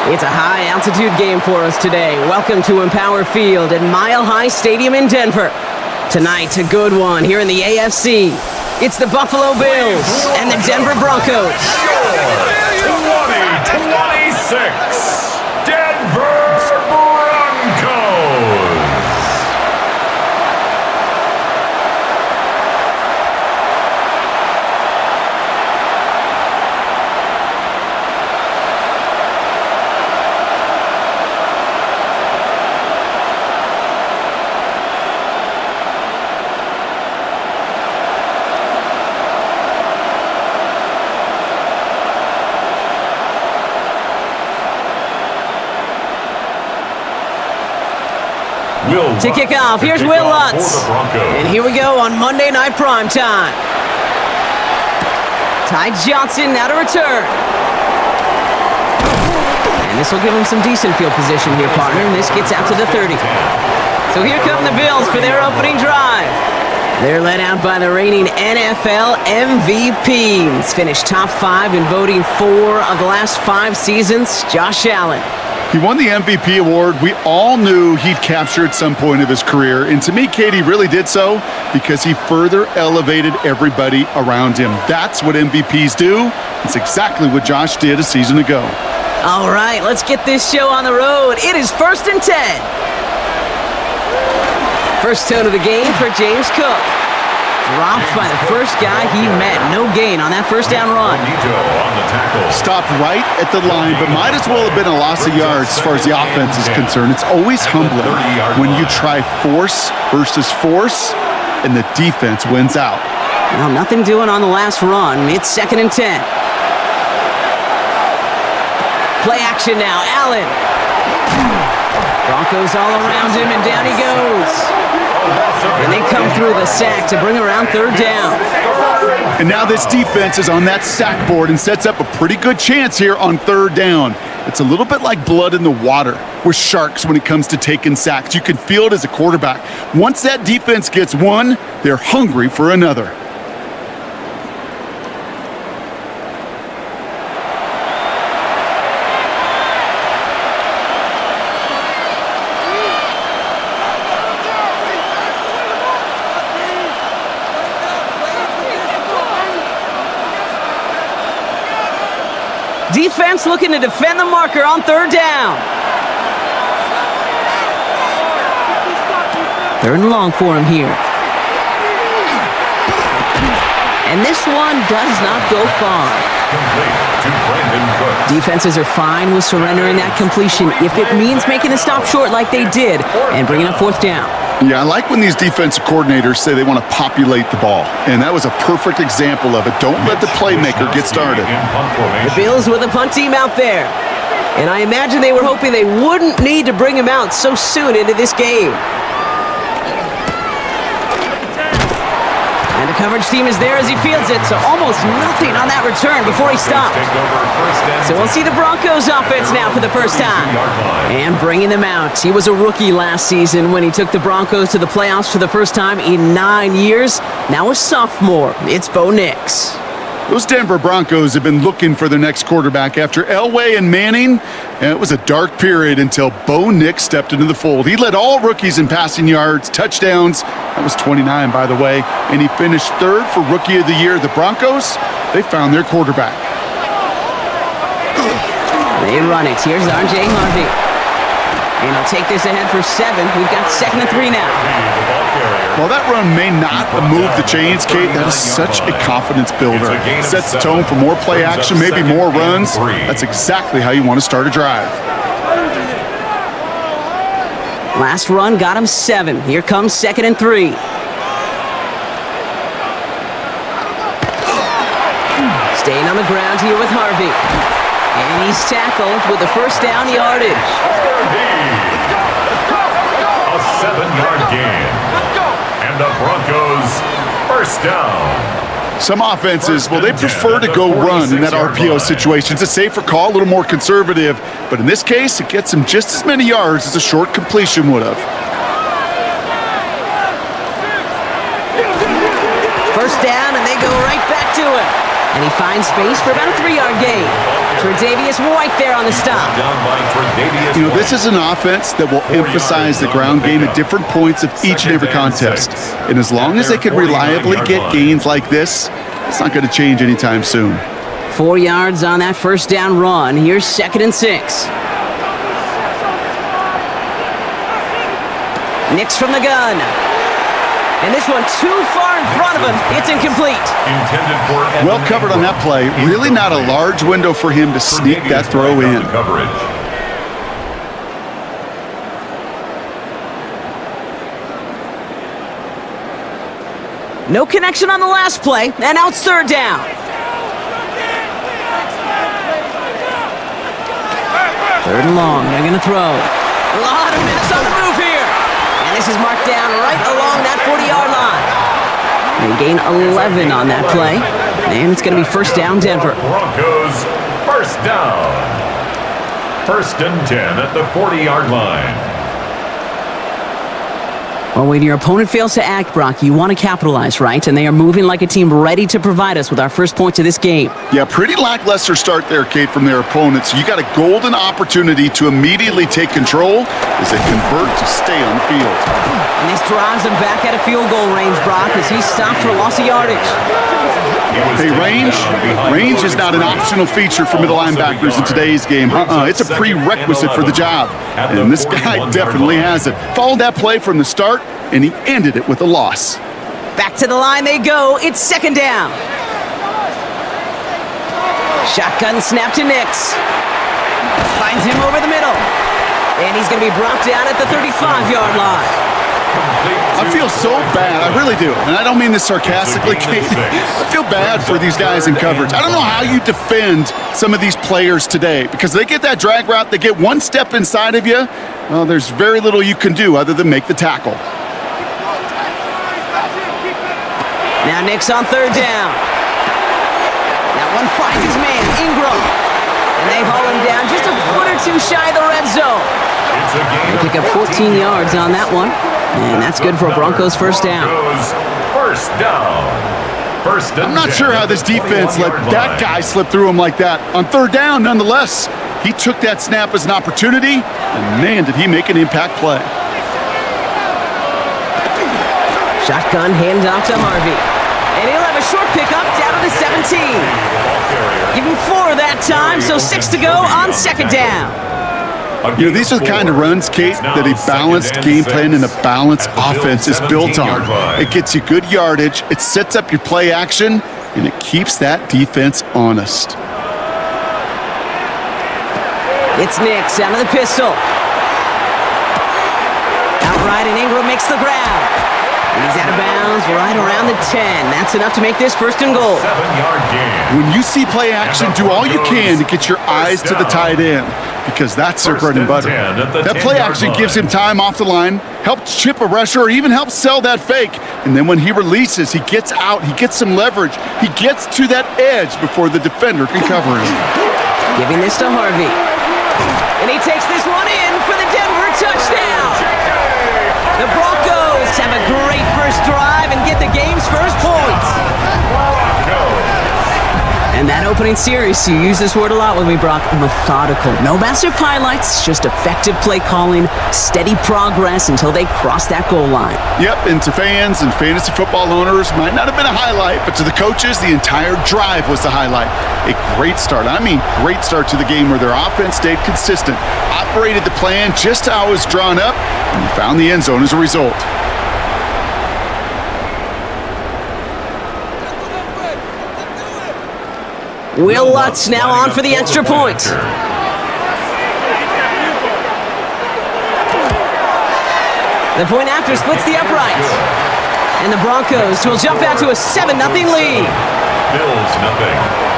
It's a high-altitude game for us today. Welcome to Empower Field at Mile High Stadium in Denver. Tonight, a good one here in the AFC. It's the Buffalo Bills and the Denver Broncos. 2026 Denver Broncos. To kick off, here's Will Lutz. And here we go on Monday Night Primetime. Ty Johnson now to return. And this will give him some decent field position here, partner. And this gets out to the 30. So here come the Bills for their opening drive. They're led out by the reigning NFL MVP. He's finished top 5 in voting 4 of the last 5 seasons, Josh Allen. He won the MVP award. We all knew he'd capture at some point of his career. And to me, Katie really did so because he further elevated everybody around him. That's what MVPs do. It's exactly what Josh did a season ago. All right, let's get this show on the road. It is 1st and 10. First tone of the game for James Cook. Dropped by the first guy he met. No gain on that first down run. Stopped right at the line, but might as well have been a loss of yards as far as the offense is concerned. It's always humbling when you try force versus force, and the defense wins out. Well, nothing doing on the last run. It's 2nd and 10. Play action now. Allen. Broncos all around him, and down he goes. And they come through the sack to bring around 3rd down. And now this defense is on that sack board and sets up a pretty good chance here on 3rd down. It's a little bit like blood in the water with sharks when it comes to taking sacks. You can feel it as a quarterback. Once that defense gets one, they're hungry for another. Defense looking to defend the marker on 3rd down. 3rd and long for him here. And this one does not go far. Defenses are fine with surrendering that completion if it means making a stop short like they did and bringing up 4th down. Yeah, I like when these defensive coordinators say they want to populate the ball. And that was a perfect example of it. Don't let the playmaker get started. The Bills with a punt team out there. And I imagine they were hoping they wouldn't need to bring him out so soon into this game. And the coverage team is there as he fields it, so almost nothing on that return before he stops. So we'll see the Broncos offense now for the first time. And bringing them out. He was a rookie last season when he took the Broncos to the playoffs for the first time in 9 years. Now a sophomore. It's Bo Nix. Those Denver Broncos have been looking for their next quarterback after Elway and Manning. And it was a dark period until Bo Nix stepped into the fold. He led all rookies in passing yards, touchdowns. That was 29, by the way. And he finished 3rd for Rookie of the Year. The Broncos, they found their quarterback. They run it. Here's R.J. Harvey. And he'll take this ahead for 7. We've got 2nd and 3 now. While that run may not move the chains, Kate, that is such a confidence builder. Sets the tone for more play action, maybe more runs. That's exactly how you want to start a drive. Last run got him 7. Here comes 2nd and 3. Staying on the ground here with Harvey. And he's tackled with the first down yardage. A 7-yard gain. And the Broncos first down. Some offenses, well, they prefer to go run in that RPO situation. It's a safer call, a little more conservative. But in this case, it gets them just as many yards as a short completion would have. First down, and they go right back to him. And he finds space for about a 3-yard gain. Tre'Davious White there on the stop. This is an offense that will emphasize the ground game at different points of each and every contest. And as long as they can reliably get gains like this, it's not going to change anytime soon. 4 yards on that first down run. Here's 2nd and 6. Nix from the gun. And this one too far in front of him. It's incomplete. Well covered on that play. Really not a large window for him to sneak that throw in. No connection on the last play, and now it's 3rd down. 3rd and long, they're going to throw. A lot of minutes on the move here. And this is marked down right along that 40-yard line. They gain 11 on that play. And it's going to be 1st down, Denver. Broncos, 1st down. 1st and 10 at the 40-yard line. Well, when your opponent fails to act, Brock, you want to capitalize, right? And they are moving like a team ready to provide us with our first points of this game. Yeah, pretty lackluster start there, Kate, from their opponents. You got a golden opportunity to immediately take control as they convert to stay on the field. And this drives them back at a field goal range, Brock, as he stopped for loss of yardage. Hey, range is not an optional feature for middle linebackers in today's game. It's a prerequisite for the job. And this guy definitely has it. Followed that play from the start, and he ended it with a loss. Back to the line they go. It's 2nd down. Shotgun snap to Nix. Finds him over the middle. And he's going to be brought down at the 35-yard line. I feel so bad. I really do. And I don't mean this sarcastically, Kate. I feel bad for these guys in coverage. I don't know how you defend some of these players today because they get that drag route, they get one step inside of you. Well, there's very little you can do other than make the tackle. Now Nix on 3rd down. That one finds his man, Ingram. And they haul him down just a foot or two shy of the red zone. They pick up 14 yards on that one. And that's good for a Broncos 1st down. 1st down. 1st and I'm not sure how this defense let that guy slip through him like that. On 3rd down, nonetheless, he took that snap as an opportunity, and man, did he make an impact play. Shotgun handoff to Harvey. And he'll have a short pickup down to the 17. Give him 4 that time, so 6 to go on 2nd down. These are the kind of runs, Kate, that a balanced game plan and a balanced offense is built on. It gets you good yardage, it sets up your play action, and it keeps that defense honest. It's Nix out of the pistol. Outright, and Ingram makes the grab. And he's out of bounds right around the 10. That's enough to make this 1st and goal. 7-yard gain. When you see play action, do all you can to get your eyes to the tight end, because that's their bread and butter. That play action gives him time off the line, helps chip a rusher, or even helps sell that fake. And then when he releases, he gets out, he gets some leverage. He gets to that edge before the defender can cover him. Giving this to Harvey. And he takes this one in for the Denver touchdown. The Broncos have a great first drive and get the game's first points. And that opening series, you use this word a lot with me, Brock, methodical. No massive highlights, just effective play calling, steady progress until they cross that goal line. Yep, and to fans and fantasy football owners, might not have been a highlight, but to the coaches, the entire drive was the highlight. A great start. I mean, great start to the game where their offense stayed consistent, operated the plan just how it was drawn up, and you found the end zone as a result. Will Lutz now on for the extra point. The point after splits the uprights. And the Broncos will jump out to a 7-0 lead. Bills nothing.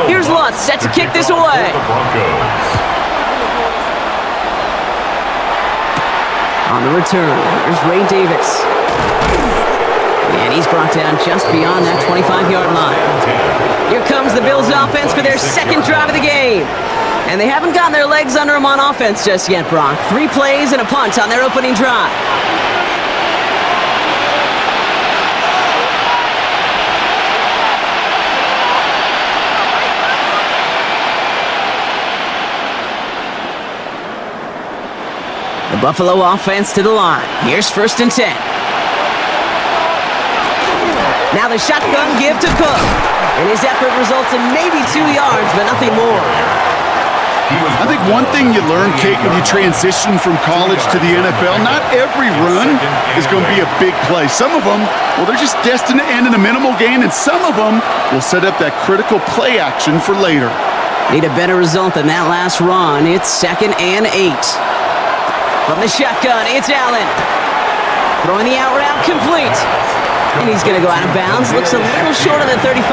Here's Lutz set to kick this away. On the return, here's Ray Davis. And he's brought down just beyond that 25-yard line. Here comes the Bills offense for their second drive of the game. And they haven't gotten their legs under them on offense just yet, Brock. 3 plays and a punt on their opening drive. The Buffalo offense to the line. Here's 1st and 10. Now the shotgun give to Cook. And his effort results in maybe 2 yards, but nothing more. I think one thing you learn, Kate, when you transition from college to the NFL, not every run is going to be a big play. Some of them, well, they're just destined to end in a minimal gain, and some of them will set up that critical play action for later. Need a better result than that last run. It's 2nd and 8. From the shotgun, it's Allen. Throwing the out route complete. And he's going to go out of bounds. Looks a little short of the 35.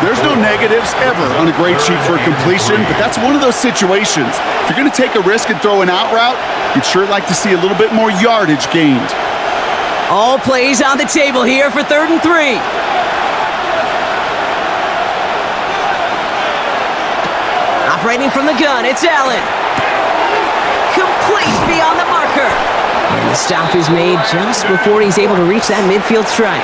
There's no negatives ever on a grade sheet for a completion, but that's one of those situations. If you're going to take a risk and throw an out route, you'd sure like to see a little bit more yardage gained. All plays on the table here for 3rd and 3. Operating from the gun, it's Allen. Complete beyond the marker. And the stop is made just before he's able to reach that midfield strike.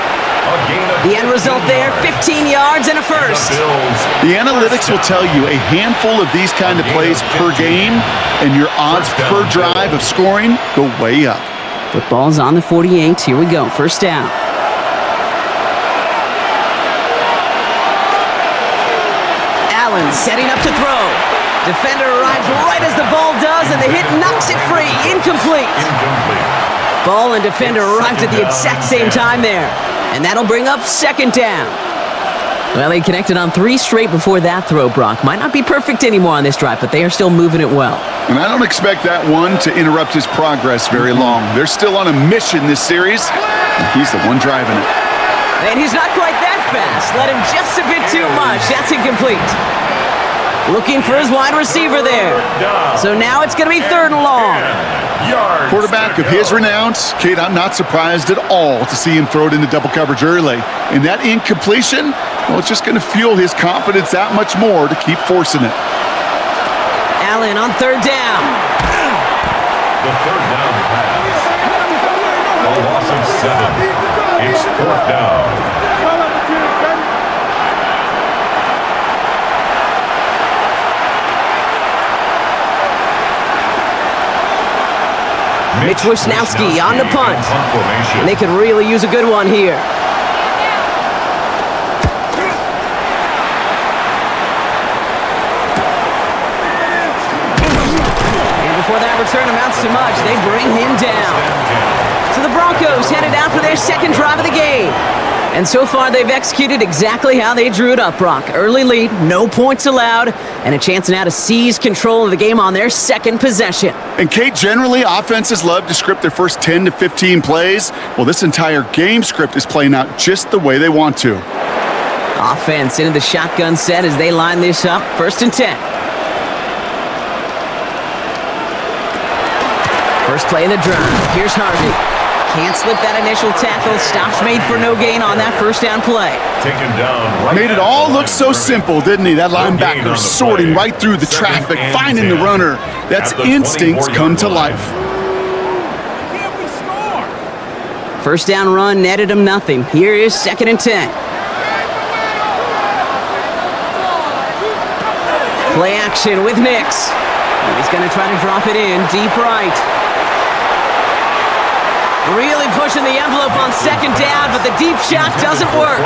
The end result there, 15 yards and a first. The analytics will tell you a handful of these kind of plays per game, and your odds per drive of scoring go way up. Football's on the 48. Here we go. 1st down. Allen setting up to throw. Defender arrives right as the ball does, and the hit knocks it free. Incomplete. Ball and defender arrived at the exact same time there. And that'll bring up 2nd down. Well, they connected on 3 straight before that throw, Brock. Might not be perfect anymore on this drive, but they are still moving it well. And I don't expect that one to interrupt his progress very long. They're still on a mission this series, and he's the one driving it. And he's not quite that fast. Let him just a bit too much. That's incomplete. Looking for his wide receiver there. So now it's going to be 3rd and long. Quarterback of his renown, Kate, I'm not surprised at all to see him throw it into double coverage early. And that incompletion, well, it's just going to fuel his confidence that much more to keep forcing it. Allen on 3rd down. The 3rd down pass. A loss of 7. It's 4th down. Mitch Wisnowski on the punt. And they could really use a good one here. And before that return amounts to much, they bring him down. So the Broncos headed out for their 2nd drive of the game. And so far, they've executed exactly how they drew it up, Brock. Early lead, no points allowed, and a chance now to seize control of the game on their 2nd possession. And Kate, generally, offenses love to script their first 10 to 15 plays. Well, this entire game script is playing out just the way they want to. Offense into the shotgun set as they line this up. 1st and 10. First play of the drive. Here's Harvey. Can't slip that initial tackle. Stops made for no gain on that 1st down play. Taken down right. Made it all look so simple, didn't he? That linebacker sorting right through the traffic, finding the runner. That's instincts come to life. 1st down run netted him nothing. Here is 2nd and 10. Play action with Nix. He's going to try to drop it in deep right. Really pushing the envelope on 2nd down, but the deep shot doesn't work.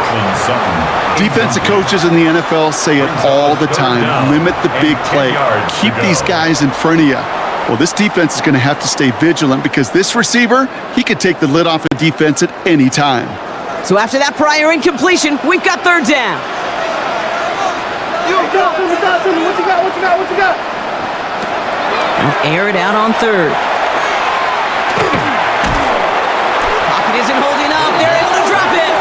Defensive coaches in the NFL say it all the time. Limit the big play. Keep these guys in front of you. Well, this defense is going to have to stay vigilant because this receiver, he could take the lid off a defense at any time. So after that prior incompletion, we've got 3rd down. What you got? Air it out on 3rd. Isn't holding up. They're able to drop it.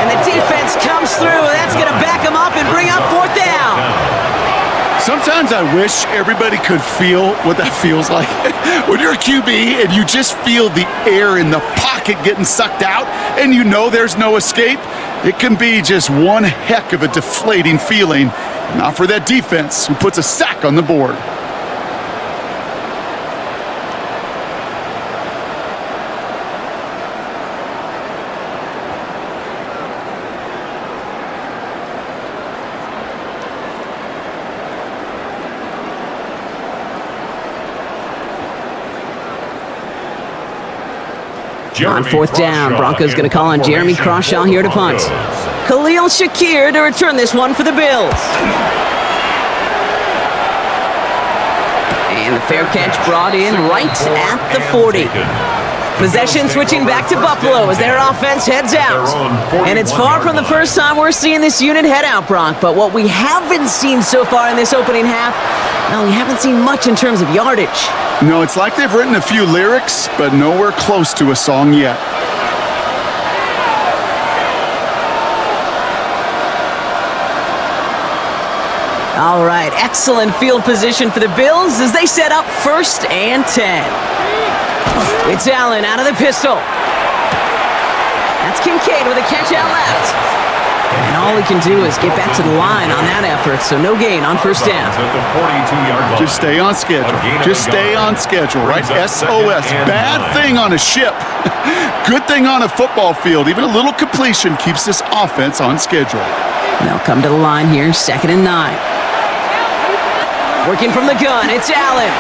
And the defense comes through. That's going to back them up and bring up 4th down. Sometimes I wish everybody could feel what that feels like. When you're a QB and you just feel the air in the pocket getting sucked out and you know there's no escape, it can be just one heck of a deflating feeling. Not for that defense who puts a sack on the board. On fourth down, Broncos going to call on Jeremy Crawshaw here to punt. Khalil Shakir to return this one for the Bills. And the fair catch brought in right at the 40. Possession switching back to Buffalo as their offense heads out. And it's far from the first time we're seeing this unit head out, Brock. But what we haven't seen so far in this opening half, well, we haven't seen much in terms of yardage. No, it's like they've written a few lyrics, but nowhere close to a song yet. All right, excellent field position for the Bills as they set up 1st and 10. It's Allen out of the pistol. That's Kincaid with a catch out left. And all he can do is get back to the line on that effort, so no gain on 1st down. Just stay on schedule. Just stay on schedule, right? SOS. Bad thing on a ship. Good thing on a football field. Even a little completion keeps this offense on schedule. They'll come to the line here, 2nd and 9. Working from the gun, it's Allen.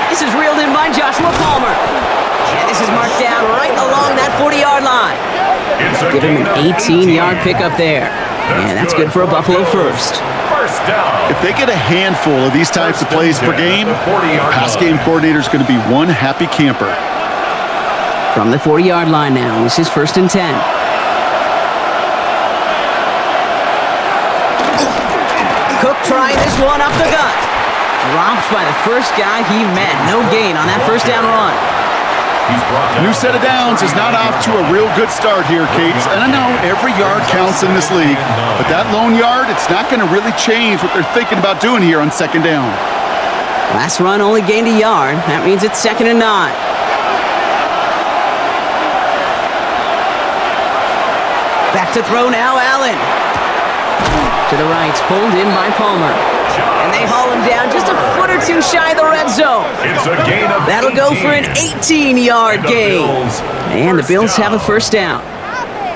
This is reeled in by Joshua Palmer. And this is marked down right along that 40-yard line. Give him an 18-yard pickup there. And that's good for a Buffalo first. If they get a handful of these types of plays per game, pass game coordinator is going to be one happy camper. From the 40-yard line now, this is 1st and 10. Cook trying this one up the gut. Dropped by the first guy he met. No gain on that 1st down run. New set of downs is not off to a real good start here, Cates. And I know every yard counts in this league, but that lone yard, it's not going to really change what they're thinking about doing here on 2nd down. Last run only gained a yard. That means it's 2nd and 9. Back to throw now, Allen. To the right, pulled in by Palmer. And they haul him down just a foot or two shy of the red zone. It's a gain of 18. That'll go for an 18-yard gain. And the Bills have a 1st down.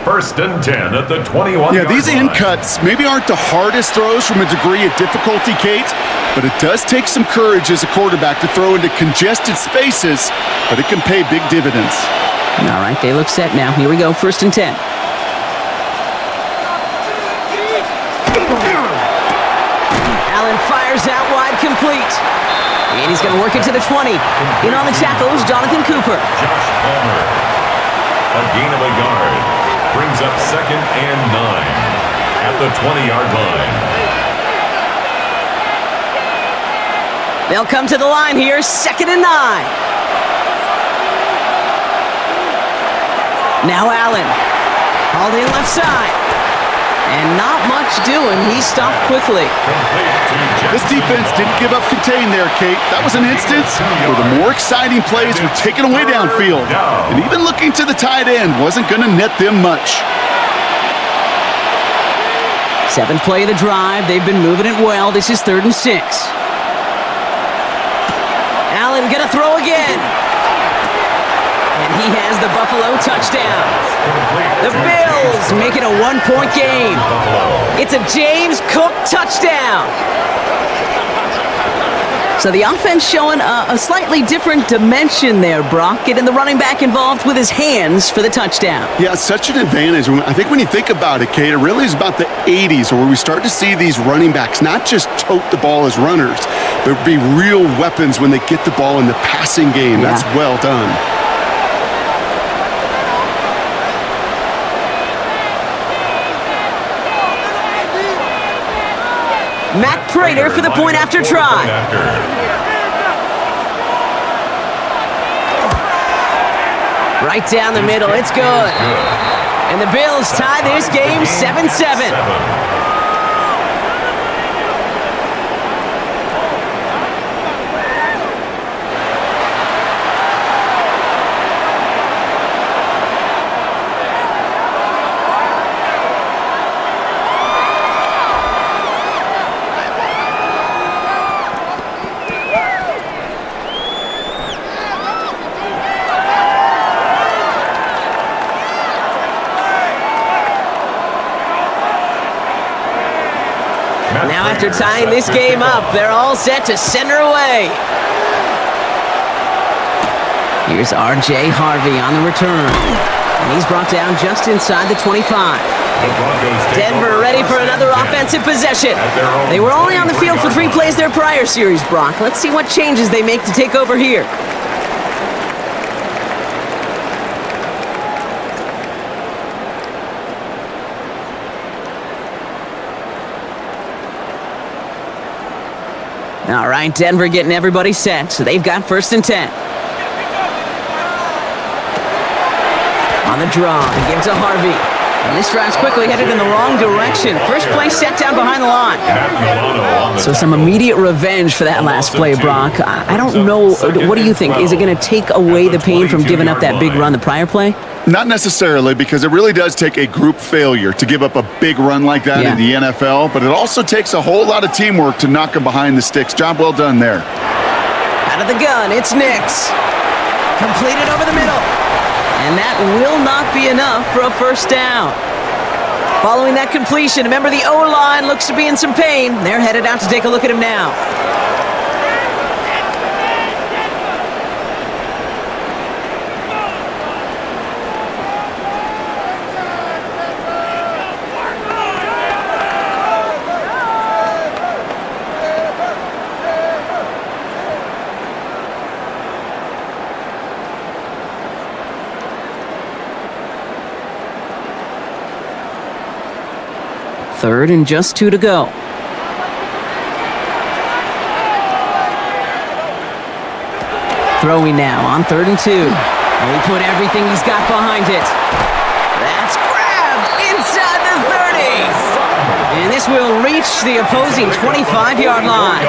1st and 10 at the 21-yard line. Yeah, these in cuts maybe aren't the hardest throws from a degree of difficulty, Kate, but it does take some courage as a quarterback to throw into congested spaces, but it can pay big dividends. All right, they look set now. Here we go, 1st and 10. Fires out wide, complete. And he's going to work it to the 20. In on the tackle is Jonathan Cooper. Josh Palmer. A gain of a yard. Brings up 2nd and 9 at the 20-yard line. They'll come to the line here, 2nd and 9. Now Allen. Hauled in left side. And not much doing. He stopped quickly. This defense didn't give up contain there, Kate. That was an instance where the more exciting plays were taken away downfield. And even looking to the tight end wasn't going to net them much. 7th play of the drive. They've been moving it well. This is 3rd and 6. Allen gonna throw again. And he has the Buffalo touchdown. The Bills make it a 1-point game. It's a James Cook touchdown. So the offense showing a slightly different dimension there, Brock, getting the running back involved with his hands for the touchdoal. Yeah, such an advantage. I think when you think about it, Kate, it really is about the 80s where we start to see these running backs not just tote the ball as runners, but be real weapons when they get the ball in the passing game. Yeah. That's well done. Matt Prater for the point after try. Right down the middle, it's good. And the Bills tie this game 7-7. After tying this game up, they're all set to send her away. Here's R.J. Harvey on the return. And he's brought down just inside the 25. Denver ready for another offensive possession. They were only on the field for 3 plays their prior series, Brock. Let's see what changes they make to take over here. All right, Denver getting everybody set, so they've got 1st and 10. On the draw, they give to Harvey. And this drive's quickly headed in the wrong direction. First play set down behind the line. So some immediate revenge for that last play, Brock. I don't know, what do you think? Is it going to take away the pain from giving up that big run the prior play? Not necessarily, because it really does take a group failure to give up a big run like that in the NFL, but it also takes a whole lot of teamwork to knock them behind the sticks. Job well done there. Out of the gun, it's Nix. Completed over the middle. And that will not be enough for a 1st down. Following that completion, remember the O-line looks to be in some pain. They're headed out to take a look at him now. Third and just 2 to go. Throwing now on 3rd and 2. And he put everything he's got behind it. That's grabbed inside the 30. And this will reach the opposing 25-yard line.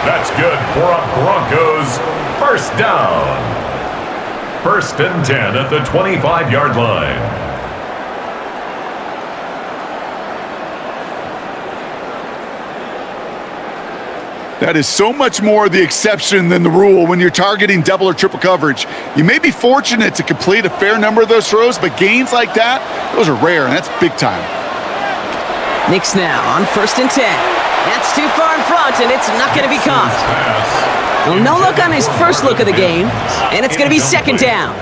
That's good for a Broncos 1st down. 1st and 10 at the 25-yard line. That is so much more the exception than the rule when you're targeting double or triple coverage. You may be fortunate to complete a fair number of those throws, but gains like that, those are rare, and that's big time. Nix now on 1st and 10. That's too far in front, and it's not going to be caught. Well, no look on his first look of the game, and it's going to be 2nd down.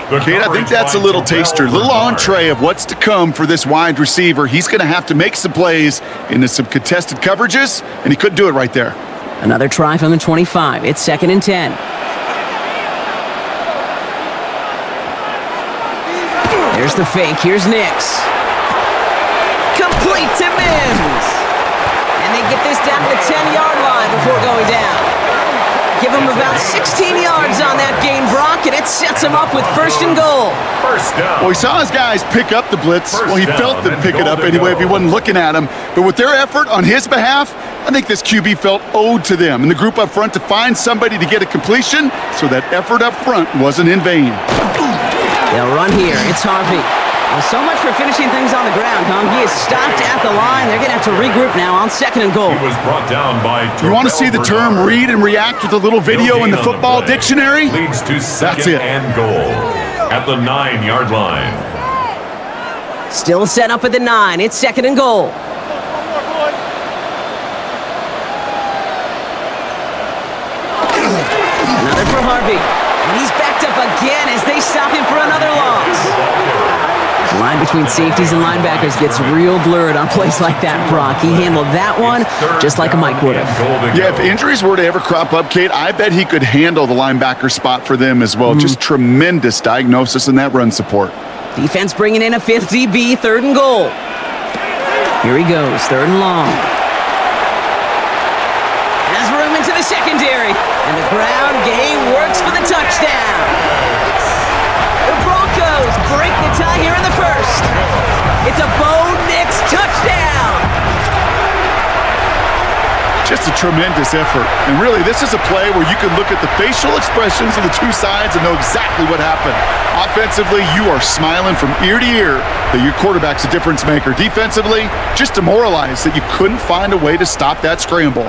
Kate, I think that's a little taster, a little entree of what's to come for this wide receiver. He's going to have to make some plays into some contested coverages, and he couldn't do it right there. Another try from the 25. It's 2nd and 10. There's the fake. Here's Nix. Complete to Mims. And they get this down to the 10-yard line before going down. Give him about 16 yards on that gain, Brock, and it sets him up with 1st and goal. 1st down. Well, he saw his guys pick up the blitz. Well, he felt them pick it up anyway if he wasn't looking at him. But with their effort on his behalf, I think this QB felt owed to them and the group up front to find somebody to get a completion, so that effort up front wasn't in vain. They'll run here. It's Harvey. Well, so much for finishing things on the ground, huh? He is stopped at the line. They're going to have to regroup now on 2nd and goal. He was brought down by You want to see the term read and react with a little video in the football dictionary? Leads to 2nd and goal at the 9-yard line. Still set up at the 9. It's 2nd and goal. Another for Harvey. And he's backed up again as they stop him for another loss. The line between safeties and linebackers gets real blurred on plays like that, Brock. He handled that one just like a Mike would have. Yeah, if injuries were to ever crop up, Kate, I bet he could handle the linebacker spot for them as well. Just tremendous diagnosis in that run support. Defense bringing in a 5th DB, 3rd and goal. Here he goes, 3rd and long. Has room into the secondary, and the ground game works for the touchdown. The Broncos break the tie here in the 1st. It's a Bo Nix touchdown. Just a tremendous effort. And really, this is a play where you can look at the facial expressions of the two sides and know exactly what happened. Offensively, you are smiling from ear to ear that your quarterback's a difference maker. Defensively, just demoralized that you couldn't find a way to stop that scramble.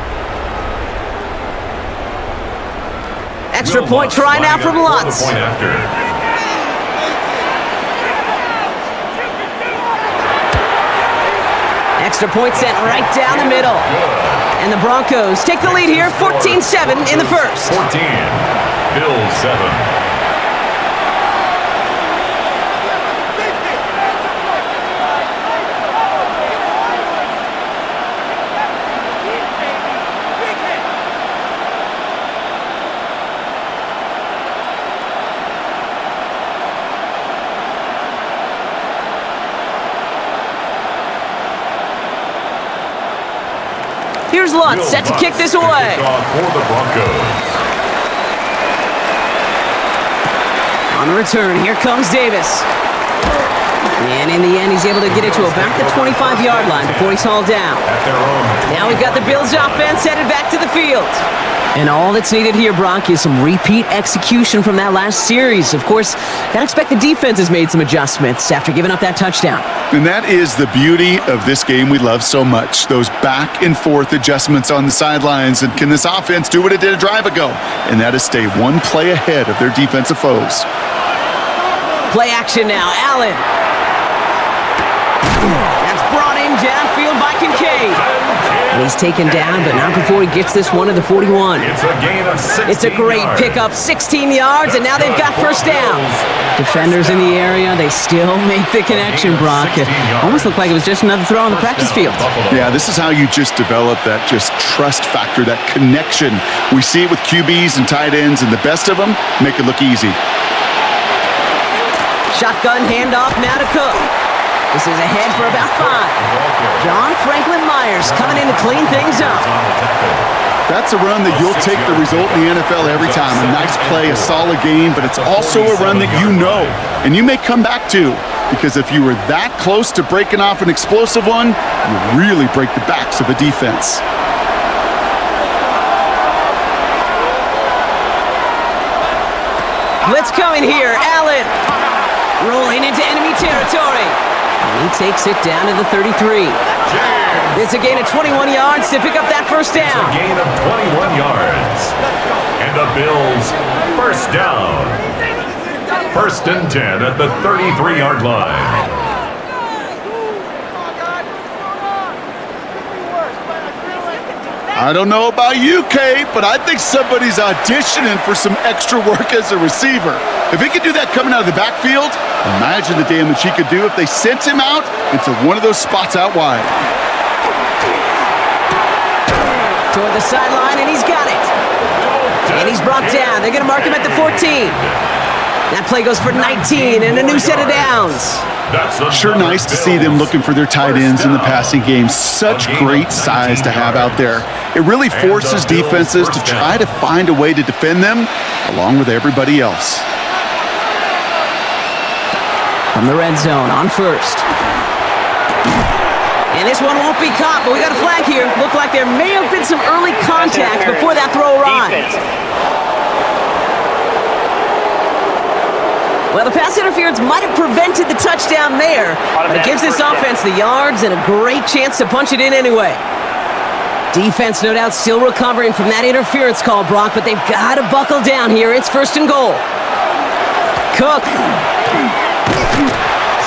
Extra point try now from Lutz. Extra point sent right down the middle. And the Broncos take the lead here, 14-7 in the first. 14, Bills 7. Here's Lutz, set to kick this away. For the Broncos. On the return, here comes Davis. And in the end, he's able to get it to about the 25-yard line before he's hauled down. Now we've got the Bills offense headed back to the field. And all that's needed here, Brock, is some repeat execution from that last series. Of course, gotta expect the defense has made some adjustments after giving up that touchdown. And that is the beauty of this game we love so much, those back and forth adjustments on the sidelines. And can this offense do what it did a drive ago? And that is stay one play ahead of their defensive foes. Play action now, Allen. That's brought in downfield by Kincaid. And he's taken down, but not before he gets this one to the 41. It's a gain of 16 It's a great yards. pickup, 16 yards, and now they've got first down. Defenders in the area, they still make the connection, Brock. It almost looked like it was just another throw on the practice field. Yeah, this is how you just develop that just trust factor, that connection. We see it with QBs and tight ends, and the best of them make it look easy. Shotgun handoff now to Cook. This is ahead for about 5. John Franklin Myers coming in to clean things up. That's a run that you'll take the result in the NFL every time. A nice play, a solid game, but it's also a run that you know, and you may come back to, because if you were that close to breaking off an explosive one, you really break the backs of a defense. Blitz coming here, Allen. Rolling into enemy territory. And he takes it down to the 33. It's a gain of 21 yards to pick up that first down. It's a gain of 21 yards. And the Bills, first down. 1st and 10 at the 33-yard line. I don't know about you, Kate, but I think somebody's auditioning for some extra work as a receiver. If he could do that coming out of the backfield, imagine the damage he could do if they sent him out into one of those spots out wide. Toward the sideline, and he's got it. And he's brought down. They're going to mark him at the 14. That play goes for 19 and a new set of downs. Sure nice to see them looking for their tight ends in the passing game. Such great size to have out there. It really forces defenses to try to find a way to defend them along with everybody else. From the red zone on first. And this one won't be caught, but we got a flag here. Looked like there may have been some early contact before that throw arrived. Well, the pass interference might have prevented the touchdown there, but it gives this offense the yards and a great chance to punch it in anyway. Defense, no doubt, still recovering from that interference call, Brock, but they've got to buckle down here. It's 1st and goal. Cook.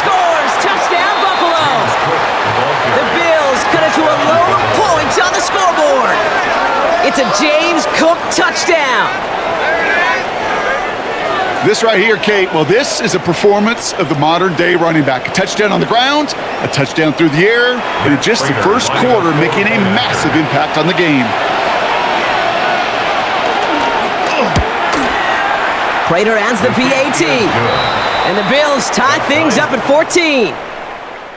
Scores! Touchdown, Buffalo! The Bills cut it to a lower point on the scoreboard. It's a James Cook touchdown. This right here, Kate, well, this is a performance of the modern-day running back. A touchdown on the ground, a touchdown through the air, and in just the first quarter, making a massive impact on the game. Prater adds the PAT. And the Bills tie things up at 14.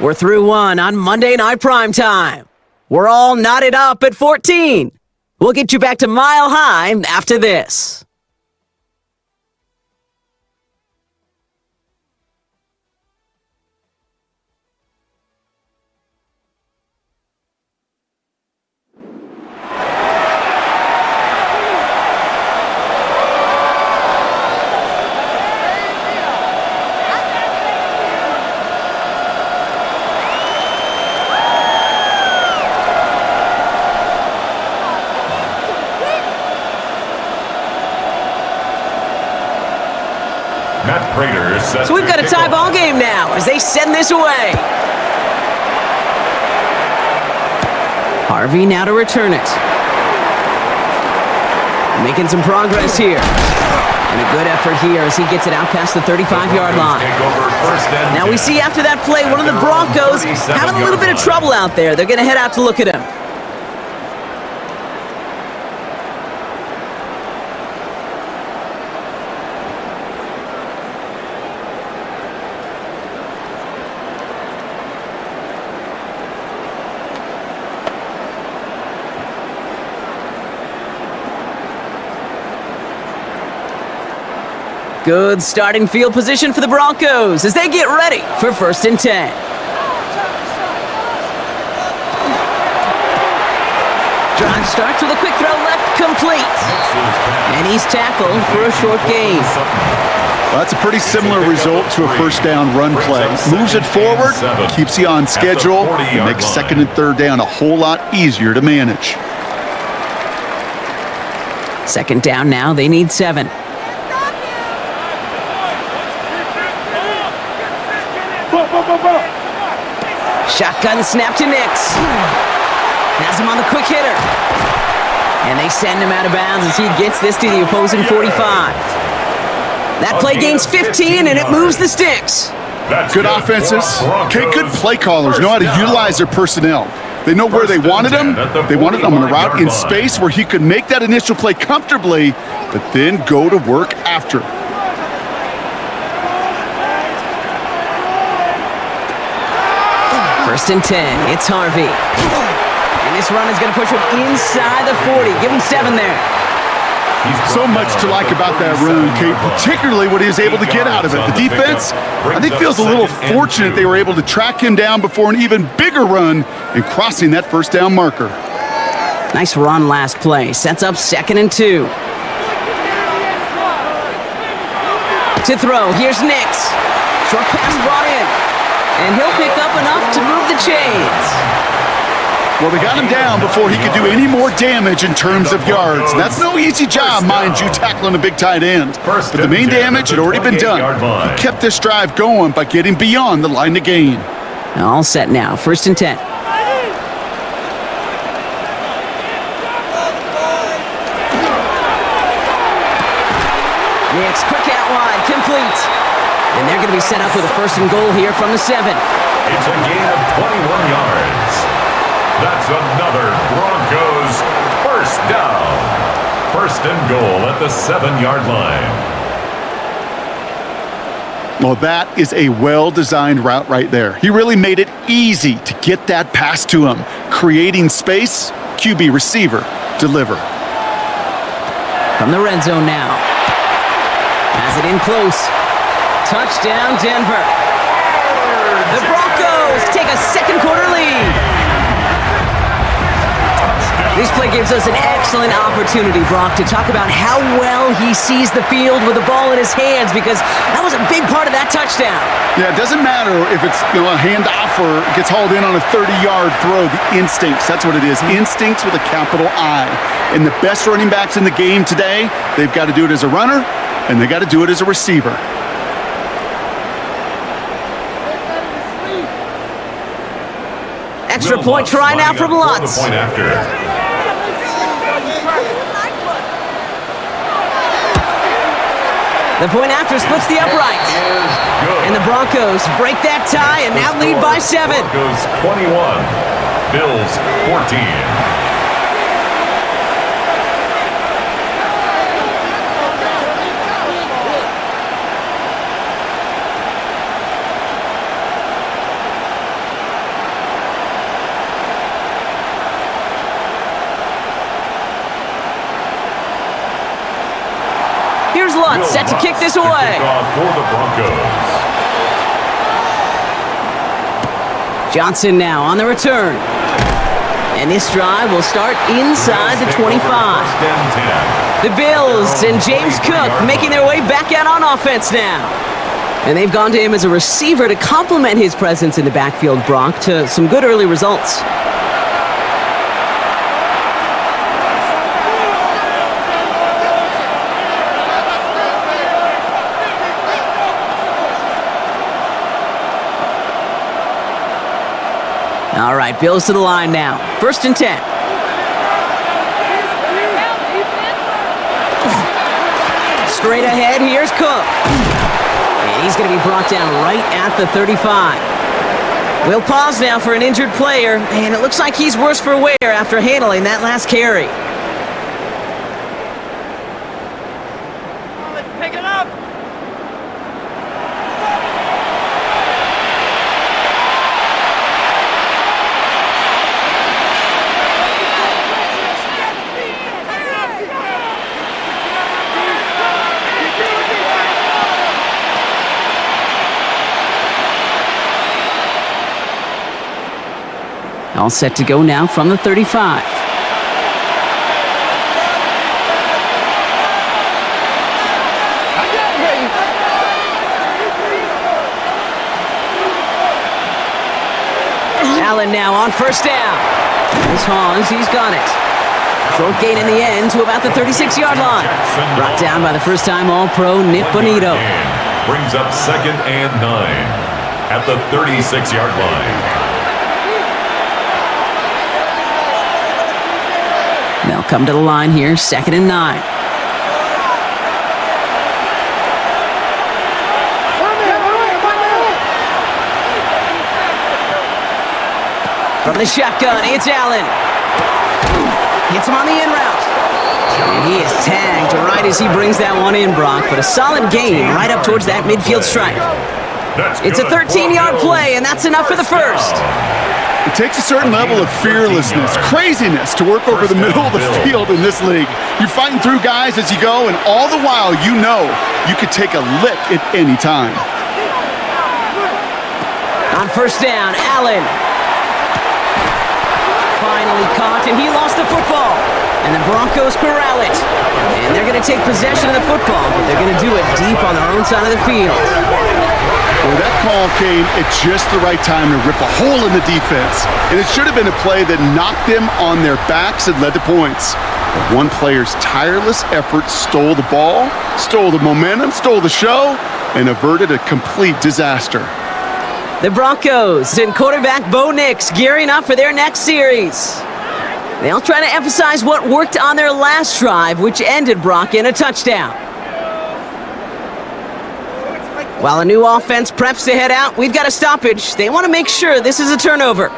We're through one on Monday Night Primetime. We're all knotted up at 14. We'll get you back to Mile High after this. So we've got a tie ball game now as they send this away. Harvey now to return it. Making some progress here. And a good effort here as he gets it out past the 35-yard line. Now we see after that play, one of the Broncos having a little bit of trouble out there. They're going to head out to look at him. Good starting field position for the Broncos as they get ready for 1st and 10. Drive starts with a quick throw left, complete. And he's tackled for a short gain. Well, that's a pretty similar result to a first down run play. Moves it forward, keeps you on schedule, and makes 2nd and 3rd down a whole lot easier to manage. 2nd down now, they need 7. Shotgun snap to Nix. Has him on the quick hitter. And they send him out of bounds as he gets this to the opposing 45. That play gains 15 and it moves the sticks. Good offenses. Okay, good play callers know how to utilize their personnel. They know where they wanted him. They wanted him on a route in space where he could make that initial play comfortably, but then go to work after. 1st and 10, it's Harvey. And this run is going to push him inside the 40. Give him 7 there. So much to like about that run, Kate, particularly what he was able to get out of it. The defense, I think, feels a little fortunate they were able to track him down before an even bigger run and crossing that 1st down marker. Nice run last play. Sets up 2nd and 2. To throw, here's Nix. Short pass brought in. And he'll pick up enough to move the chains. Well, they got him down before he could do any more damage in terms of yards. That's no easy job, mind you, tackling a big tight end. But the main damage had already been done. He kept this drive going by getting beyond the line to gain. All set now, 1st and 10. Nix, quick out wide, complete. And they're going to be set up with a 1st and goal here from the 7. It's a gain of 21 yards. That's another Broncos 1st down. 1st and goal at the 7-yard line. Well, that is a well-designed route right there. He really made it easy to get that pass to him. Creating space, QB receiver, deliver. From the red zone now. Has it in close. Touchdown, Denver. The Broncos take a 2nd quarter lead. This play gives us an excellent opportunity, Brock, to talk about how well he sees the field with the ball in his hands, because that was a big part of that touchdown. Yeah, it doesn't matter if it's a handoff or gets hauled in on a 30-yard throw. The instincts, that's what it is. Instincts with a capital I. And the best running backs in the game today, they've got to do it as a runner, and they got to do it as a receiver. Extra point try now from Lutz. The point after splits the upright. And the Broncos break that tie and now lead by 7. Broncos 21, Bills 14. Here's Lutz, set to kick this away. For the Broncos. Johnson now on the return. And this drive will start inside the 25. The Bills and James Cook making their way back out on offense now. And they've gone to him as a receiver to complement his presence in the backfield, Brock, to some good early results. All right, Bills to the line now. 1st and 10. Straight ahead, here's Cook. And he's going to be brought down right at the 35. We'll pause now for an injured player, and it looks like he's worse for wear after handling that last carry. Let's pick it up. All set to go now from the 35. Allen now on first down. This Hans, he's got it. Short gain in the end to about the 36-yard line. Brought down by the first-time All-Pro Nick Bonito. Brings up 2nd and 9 at the 36-yard line. They'll come to the line here, 2nd and 9. From the shotgun, it's Allen. Hits him on the in route. And he is tagged right as he brings that one in, Brock. But a solid gain right up towards that midfield stripe. It's a 13-yard play, and that's enough for the first. It takes a certain level of fearlessness, craziness to work over the middle of the field in this league. You're fighting through guys as you go, and all the while you know you could take a lick at any time. On first down, Allen. Finally caught, and he lost the football. And the Broncos corral it. And they're going to take possession of the football, but they're going to do it deep on their own side of the field. Well, that call came at just the right time to rip a hole in the defense. And it should have been a play that knocked them on their backs and led to points. But one player's tireless effort stole the ball, stole the momentum, stole the show, and averted a complete disaster. The Broncos and quarterback Bo Nix gearing up for their next series. They'll try to emphasize what worked on their last drive, which ended Brock in a touchdown. While a new offense preps to head out, we've got a stoppage. They want to make sure this is a turnover.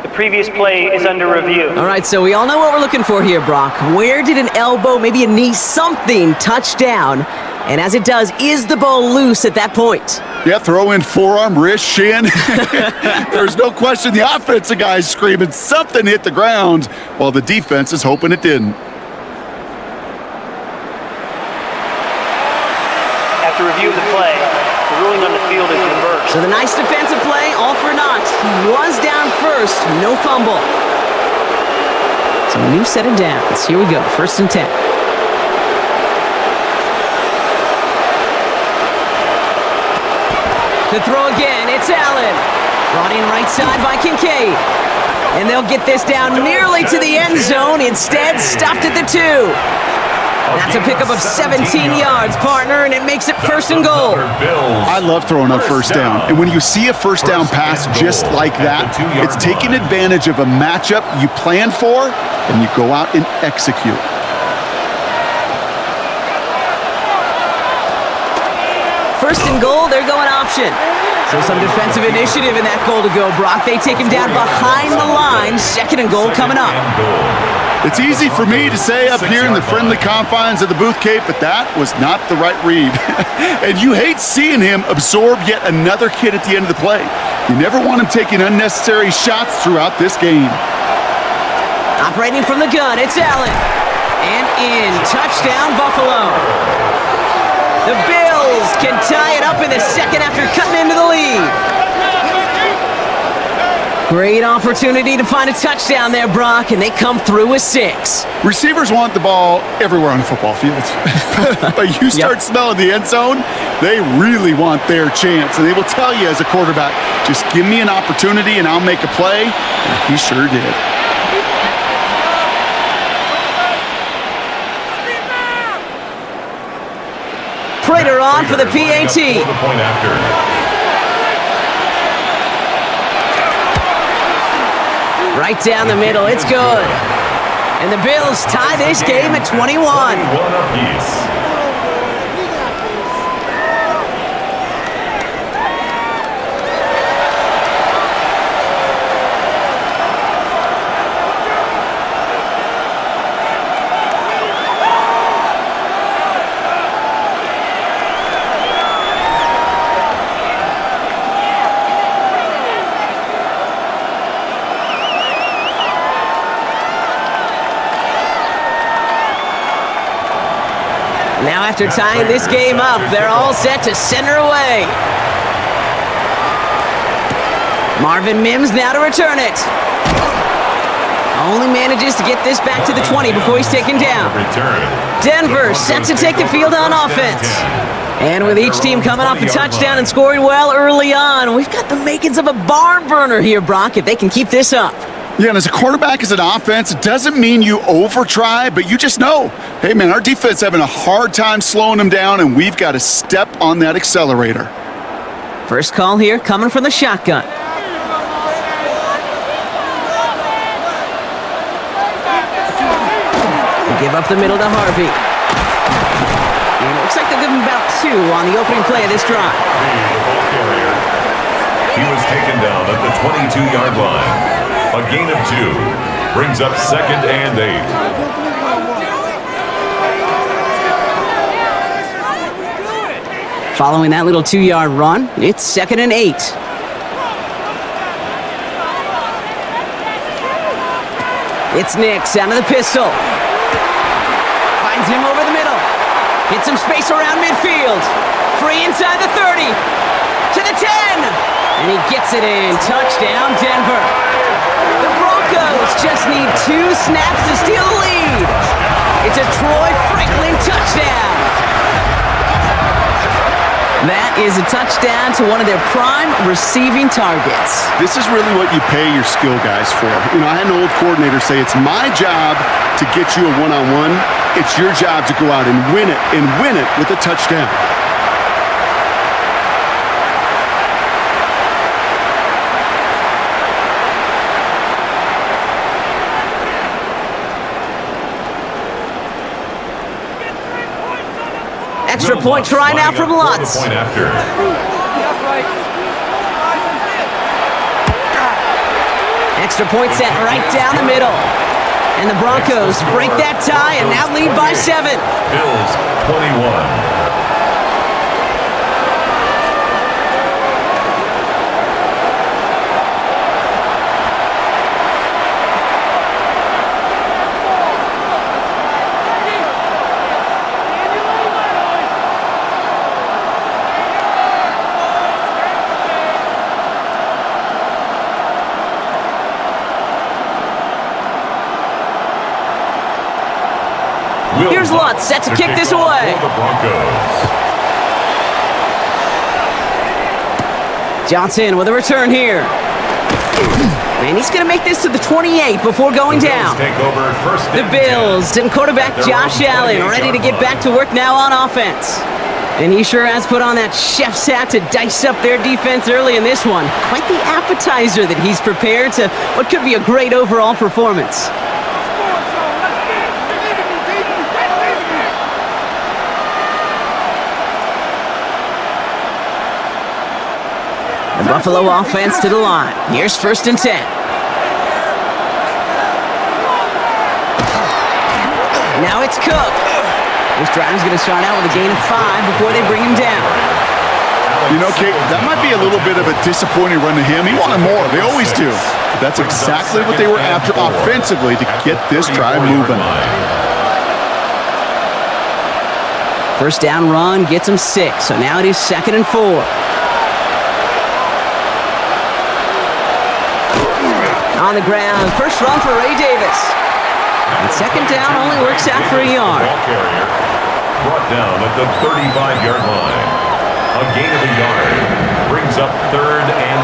The previous play is under review. All right, so we all know what we're looking for here, Brock. Where did an elbow, maybe a knee, something touch down? And as it does, is the ball loose at that point? Yeah, throw in forearm, wrist, shin. There's no question the offensive guy's screaming something hit the ground while the defense is hoping it didn't. After review of the play, the ruling on the field is reversed. So the nice defensive play, all for naught. He was down first, no fumble. So a new set of downs. Here we go, 1st and 10. To throw again, it's Allen. Brought in right side by Kincaid. And they'll get this down nearly to the end zone. Instead, stopped at the 2. That's a pickup of 17 yards, partner, and it makes it 1st and goal. I love throwing on first down. And when you see a first down pass just like that, it's taking advantage of a matchup you plan for, and you go out and execute. First and goal, they're going option. So some defensive initiative in that goal to go, Brock. They take him down behind the line. 2nd and goal coming up. It's easy for me to say up here in the friendly confines of the Booth Cape, but that was not the right read. And you hate seeing him absorb yet another hit at the end of the play. You never want him taking unnecessary shots throughout this game. Operating from the gun, it's Allen. And in. Touchdown, Buffalo. The Bills can tie it up in the 2nd after cutting into the lead. Great opportunity to find a touchdown there, Brock, and they come through with 6. Receivers want the ball everywhere on the football field. But you start smelling the end zone, they really want their chance. And they will tell you as a quarterback, just give me an opportunity and I'll make a play. And he sure did. Prater on for the PAT. Right down the middle, it's good. And the Bills tie this game at 21. 21 apiece. Now after tying this game up, they're all set to send her away. Marvin Mims now to return it. Only manages to get this back to the 20 before he's taken down. Denver set to take the field on offense. And with each team coming off a touchdown and scoring well early on, we've got the makings of a barn burner here, Brock, if they can keep this up. Yeah, and as a quarterback, as an offense, it doesn't mean you over-try, but you just know, hey, man, our defense having a hard time slowing them down, and we've got to step on that accelerator. First call here coming from the shotgun. Give up the middle to Harvey. And it looks like they'll give him about 2 on the opening play of this drive. He was taken down at the 22-yard line. A gain of 2 brings up 2nd and 8. Following that little 2-yard run, it's 2nd and 8. It's Nix out of the pistol. Finds him over the middle. Hits some space around midfield. Free inside the 30. To the 10. And he gets it in. Touchdown, Denver. The Broncos just need 2 snaps to steal the lead. It's a Troy Franklin touchdown. That is a touchdown to one of their prime receiving targets. This is really what you pay your skill guys for. You know, I had an old coordinator say, it's my job to get you a one-on-one. It's your job to go out and win it with a touchdown. Extra point try now from Lutz. Extra point set right down the middle. And the Broncos break that tie and now lead by 7. Bills 21. Here's Lutz set to kick this away. Johnson with a return here. And he's going to make this to the 28 before going down. The Bills and quarterback Josh Allen ready to get back to work now on offense. And he sure has put on that chef's hat to dice up their defense early in this one. Quite the appetizer that he's prepared to what could be a great overall performance. The Buffalo offense to the line. Here's 1st and 10. Now it's Cook. This drive's going to start out with a gain of 5 before they bring him down. You know, Kate, that might be a little bit of a disappointing run to him. He wanted more. They always do. But that's exactly what they were after offensively to get this drive moving. First down run gets him 6. So now it is 2nd and 4. On the ground, first run for Ray Davis. And 2nd down only works out for a yard. Brought down at the 35-yard line. A gain of a yard brings up 3rd and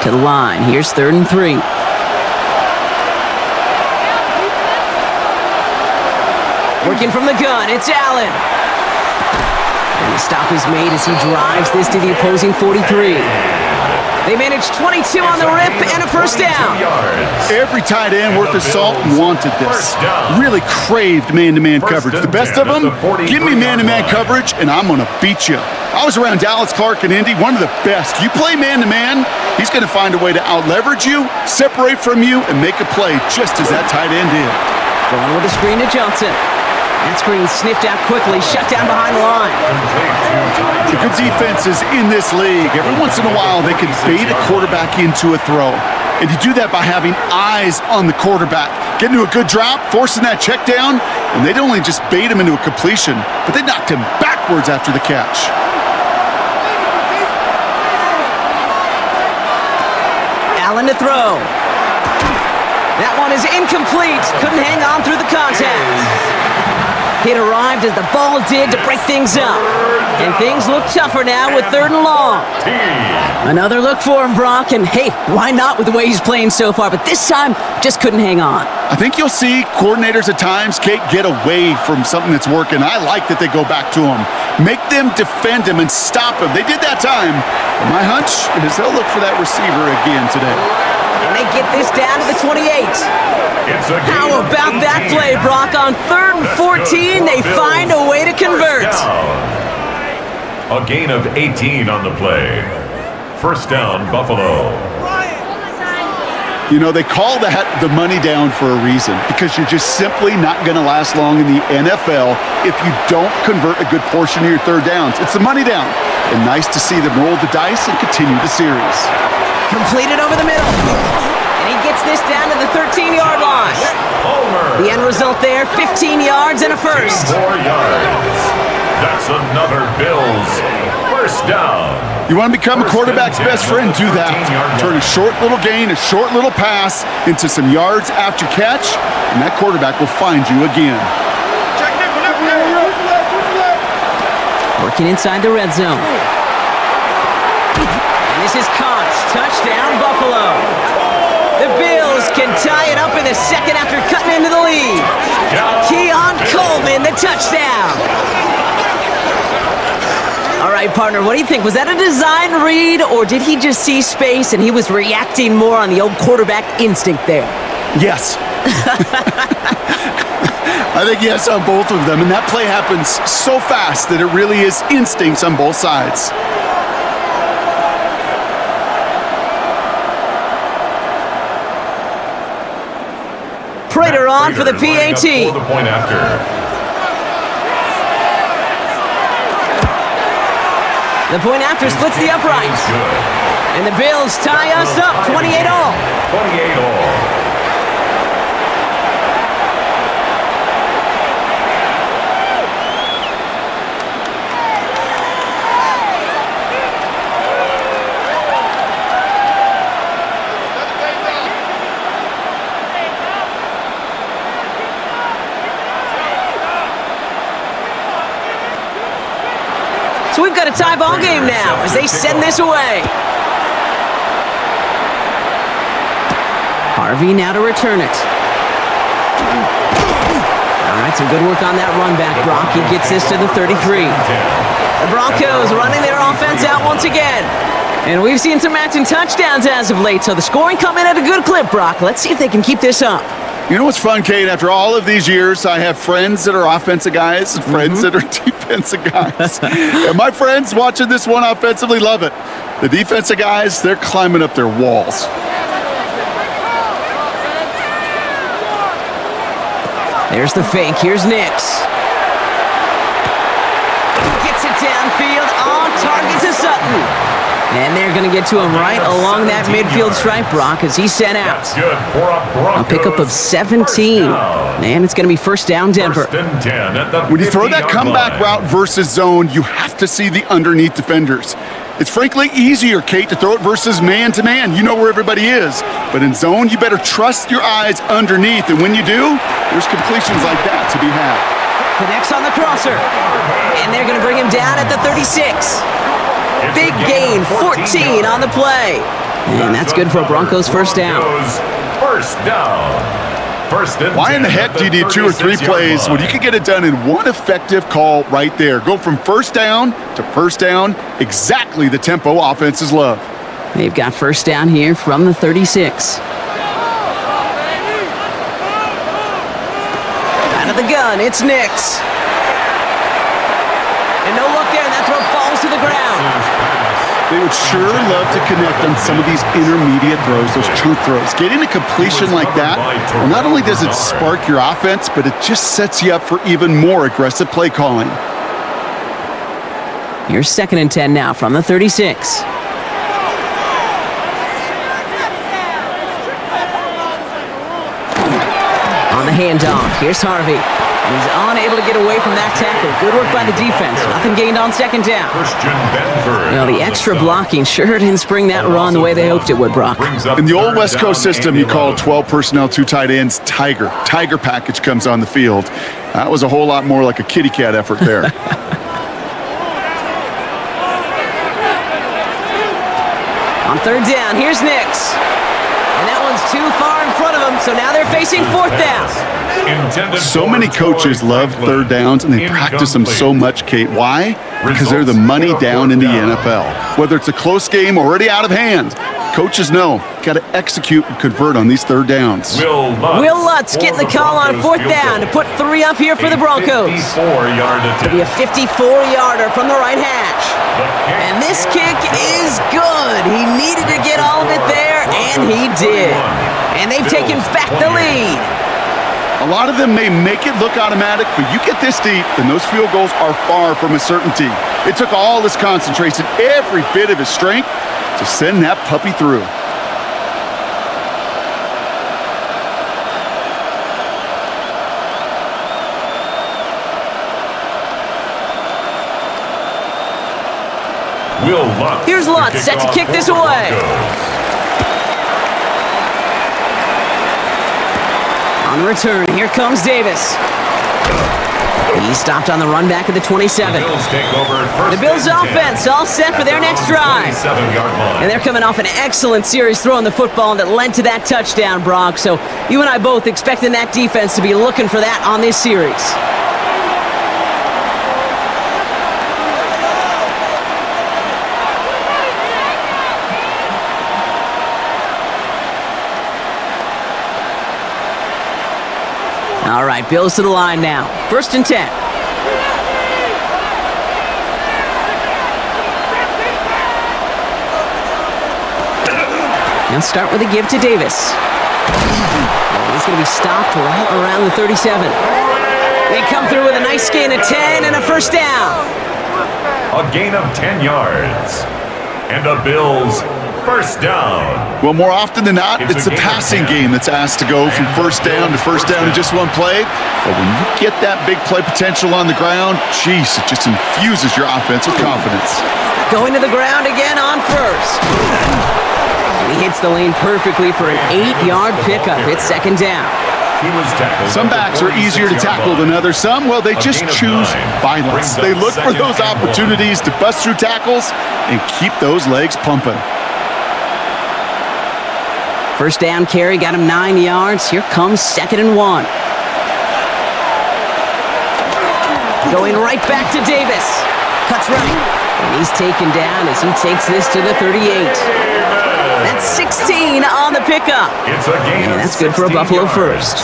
3. To the line, here's 3rd and 3. Working from the gun, it's Allen. And the stop is made as he drives this to the opposing 43. They managed 22 on the rip and a first down. Every tight end worth his salt wanted this. Really craved man-to-man coverage. The best of them, give me man-to-man coverage and I'm going to beat you. I was around Dallas Clark and Indy, one of the best. You play man-to-man, he's going to find a way to out-leverage you, separate from you, and make a play just as that tight end did. Going with a screen to Johnson. That screen sniffed out quickly, shut down behind the line. The good defenses in this league, every once in a while they can bait a quarterback into a throw. And you do that by having eyes on the quarterback. Getting to a good drop, forcing that check down, and they'd only just bait him into a completion, but they knocked him backwards after the catch. Allen to throw. That one is incomplete. Couldn't hang on through the contact. It arrived as the ball did to break things up. And things look tougher now with 3rd and long. Another look for him, Brock. And hey, why not with the way he's playing so far? But this time, just couldn't hang on. I think you'll see coordinators at times, Kate, get away from something that's working. I like that they go back to him. Make them defend him and stop him. They did that time. And my hunch is they'll look for that receiver again today. And they get this down to the 28. How about that play, Brock? On 3rd and 14, they find a way to convert. A gain of 18 on the play. First down, Buffalo. You know, they call that the money down for a reason, because you're just simply not going to last long in the NFL if you don't convert a good portion of your 3rd downs. It's the money down. And nice to see them roll the dice and continue the series. Completed over the middle. And he gets this down to the 13-yard line. The end result there, 15 yards and a first. 4 yards. That's another Bills first down. You want to become a quarterback's best friend, do that. Turn a short little gain, a short little pass into some yards after catch, and that quarterback will find you again. Working inside the red zone. And this is caught. Touchdown, Buffalo. The Bills can tie it up in the second after cutting into the lead. Keon Coleman, the touchdown. All right, partner, what do you think? Was that a design read, or did he just see space and he was reacting more on the old quarterback instinct there? Yes. I think yes on both of them, and that play happens so fast that it really is instincts on both sides. Prater on for the PAT. The point after. The point after splits the uprights. And the Bills tie us up 28 all. 28 all. So we've got a tie ball game now as they send this away. Harvey now to return it. All right, some good work on that run back, Brock. He gets this to the 33. The Broncos running their offense out once again. And we've seen some matching touchdowns as of late, so the scoring coming at a good clip, Brock. Let's see if they can keep this up. You know what's fun, Kate? After all of these years, I have friends that are offensive guys and friends that are defensive guys. And my friends watching this one offensively love it. The defensive guys, they're climbing up their walls. There's the fake. Here's Nix. Gets it downfield on target to Sutton. And they're going to get to him right along that midfield stripe, Brock, as he's sent out. A pickup of 17. And it's going to be first down, Denver. When you throw that comeback route versus zone, you have to see the underneath defenders. It's frankly easier, Kate, to throw it versus man-to-man. You know where everybody is. But in zone, you better trust your eyes underneath. And when you do, there's completions like that to be had. Connects on the crosser. And they're going to bring him down at the 36. Big gain, 14 on the play. And that's good for a Broncos first down. First down. Why in the heck do you need 2 or 3 plays when you can get it done in one effective call right there? Go from first down to first down, exactly the tempo offenses love. They've got first down here from the 36. Out of the gun, it's Nix. And no look there, and that throw falls to the ground. They would sure love to connect on some of these intermediate throws, those chunk throws. Getting a completion like that, well, not only does it spark your offense, but it just sets you up for even more aggressive play calling. Here's 2nd and 10 now from the 36. On the handoff, here's Harvey. He's unable to get away from that tackle. Good work by the defense. Nothing gained on second down. Well, the extra blocking sure didn't spring that run the way they hoped it would, Brock. In the old West Coast system, you call 12 personnel, 2 tight ends, Tiger. Tiger package comes on the field. That was a whole lot more like a kitty cat effort there. On third down, here's Nix. And that one's too far in front of him, so now they're facing fourth down. So many coaches love third downs, and they practice them so much, Kate. Why? Because they're the money down in the NFL. Whether it's a close game already out of hand, coaches know, got to execute and convert on these third downs. Will Lutz getting the call on fourth down to put 3 up here for the Broncos. It'll be a 54-yarder from the right hash. And this kick is good. He needed to get all of it there, and he did. And they've taken back the lead. A lot of them may make it look automatic, but you get this deep, and those field goals are far from a certainty. It took all his concentration, every bit of his strength, to send that puppy through. Here's Lutz set to kick this away. On the return, here comes Davis. He stopped on the run back at the 27. The Bills offense all set for their next drive. And they're coming off an excellent series throwing the football that led to that touchdown, Brock. So you and I both expecting that defense to be looking for that on this series. All right, Bills to the line now. 1st and 10. Now start with a give to Davis. And he's going to be stopped right around the 37. They come through with a nice gain of 10 and a first down. A gain of 10 yards. And the Bills first down. Well, more often than not, it's the passing game that's asked to go from first down in just one play. But when you get that big play potential on the ground, geez, it just infuses your offense with confidence. Going to the ground again on first. And he hits the lane perfectly for an 8-yard pickup. It's second down. Some backs are easier to tackle than others. Some, well, they just choose violence. They look for those opportunities to bust through tackles and keep those legs pumping. First down carry, got him 9 yards. Here comes 2nd and 1. Going right back to Davis. Cuts right. And he's taken down as he takes this to the 38. That's 16 on the pickup. And that's good for a Buffalo first.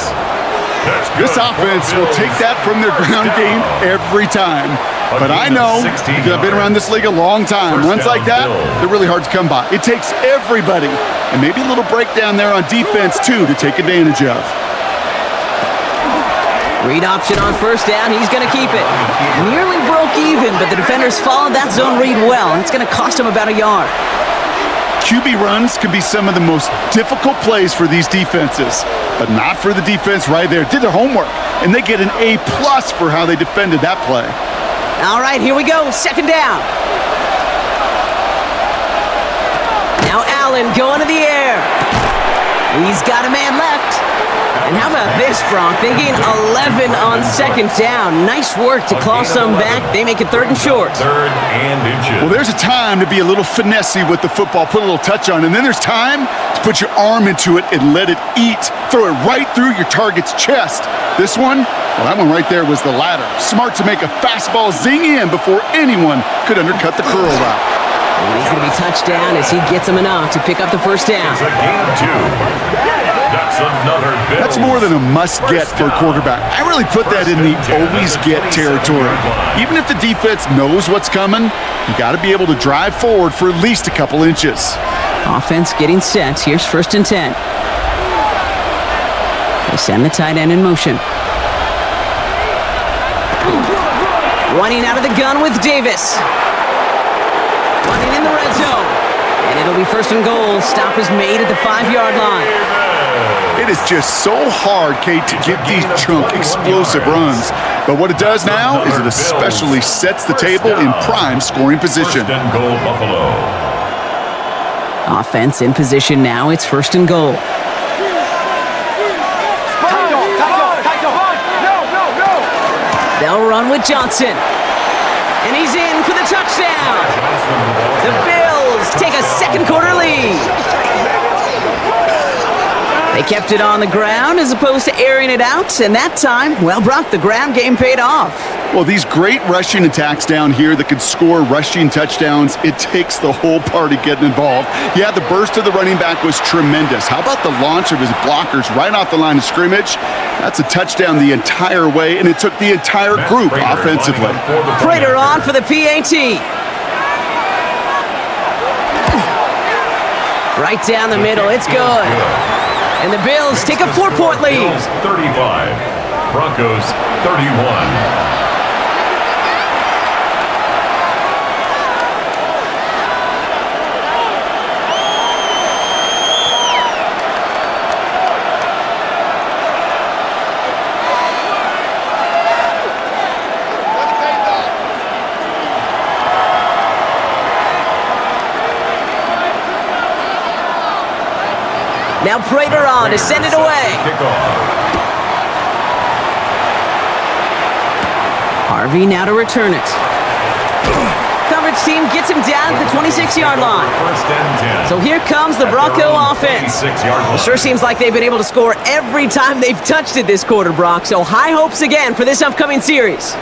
This offense will take that from their ground game every time. But I know, because I've been around this league a long time, runs like that, they're really hard to come by. It takes everybody, and maybe a little breakdown there on defense, too, to take advantage of. Read option on first down. He's going to keep it. Nearly broke even, but the defenders followed that zone read well. It's going to cost him about a yard. QB runs can be some of the most difficult plays for these defenses, but not for the defense right there. Did their homework, and they get an A+ for how they defended that play. All right, here we go. Second down. Now Allen going to the air. He's got a man left. And how about this, Bronk? They gain 11 on second down. Nice work to claw some back. They make it 3rd and short. 3rd and inches. Well, there's a time to be a little finessey with the football, put a little touch on, and then there's time to put your arm into it and let it eat. Throw it right through your target's chest. This one, well, that one right there was the latter. Smart to make a fastball zing in before anyone could undercut the curl route. And he's going to be touched down as he gets him enough to pick up the first down. It's a gain of 2. That's more than a must-get for a quarterback. I really put that in the always-get territory. Even if the defense knows what's coming, you got to be able to drive forward for at least a couple inches. Offense getting set. Here's 1st and 10. They send the tight end in motion. Running out of the gun with Davis. Running in the red zone. And it'll be 1st and goal. Stop is made at the 5-yard line. It is just so hard, Kate, to get these chunk explosive runs. But what it does now is it especially sets the table in prime scoring position. First and goal, Buffalo. Offense in position now. It's first and goal. They'll run with Johnson. And he's in for the touchdown. The Bills take a second quarter lead. They kept it on the ground as opposed to airing it out, and that time, well, Brock, the ground game paid off. Well, these great rushing attacks down here that could score rushing touchdowns, it takes the whole party getting involved. Yeah, the burst of the running back was tremendous. How about the launch of his blockers right off the line of scrimmage? That's a touchdown the entire way, and it took the entire group offensively. Prater on for the PAT. Right down the middle, it's good. And the Bills take a 4-point lead. Bills 35, Broncos 31. Now Prater on to send it away. Harvey now to return it. Coverage team gets him down at the 26-yard line. First and 10. So here comes the Bronco offense. It sure seems like they've been able to score every time they've touched it this quarter, Brock. So high hopes again for this upcoming series.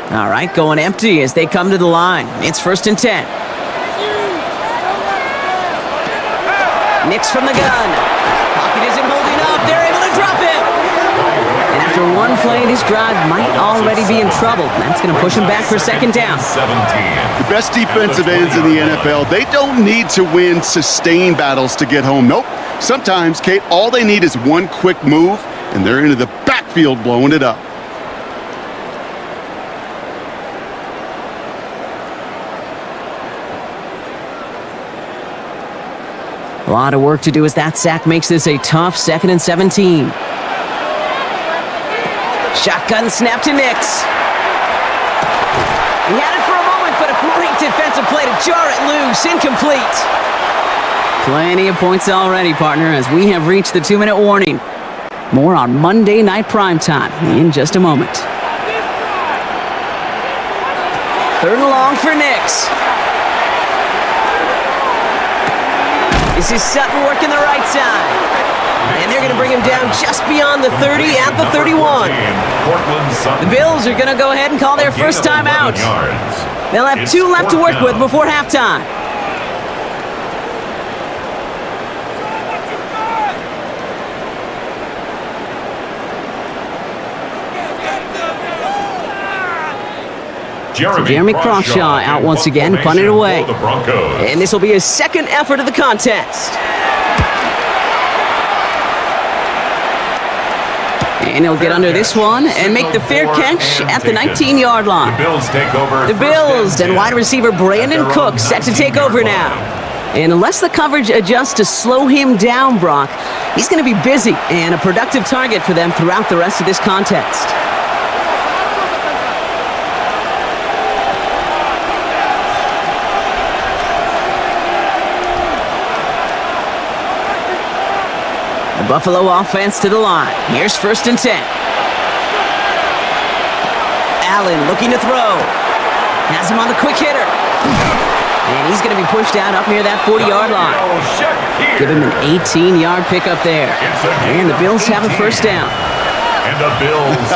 All right, going empty as they come to the line. It's first and 10. Nix from the gun. Pocket isn't holding up. They're able to drop him. And after one play, this drive might already be in trouble. That's going to push him back for second down. 17. The best defensive ends in the NFL, they don't need to win sustained battles to get home. Nope. Sometimes, Kate, all they need is one quick move, and they're into the backfield blowing it up. A lot of work to do as that sack makes this a tough second and 17. Shotgun snap to Nix. He had it for a moment, but a great defensive play to jar it loose. Incomplete. Plenty of points already, partner, as we have reached the 2-minute warning. More on Monday Night Primetime in just a moment. Third and long for Nix. This is Sutton working the right side. And they're going to bring him down just beyond the 30 at the 31. The Bills are going to go ahead and call their first time out. They'll have 2 left to work with before halftime. Jeremy Crawshaw out once again, punted away. And this will be his second effort of the contest. And he'll get under this one and make the fair catch at the 19-yard line. The Bills take over. The Bills and wide receiver Brandon Cook set to take over now. And unless the coverage adjusts to slow him down, Brock, he's going to be busy and a productive target for them throughout the rest of this contest. The Buffalo offense to the line. Here's first and 10. Allen looking to throw. Has him on the quick hitter. And he's going to be pushed out up near that 40-yard line. Give him an 18-yard pickup there. And the Bills have a first down. And the Bills.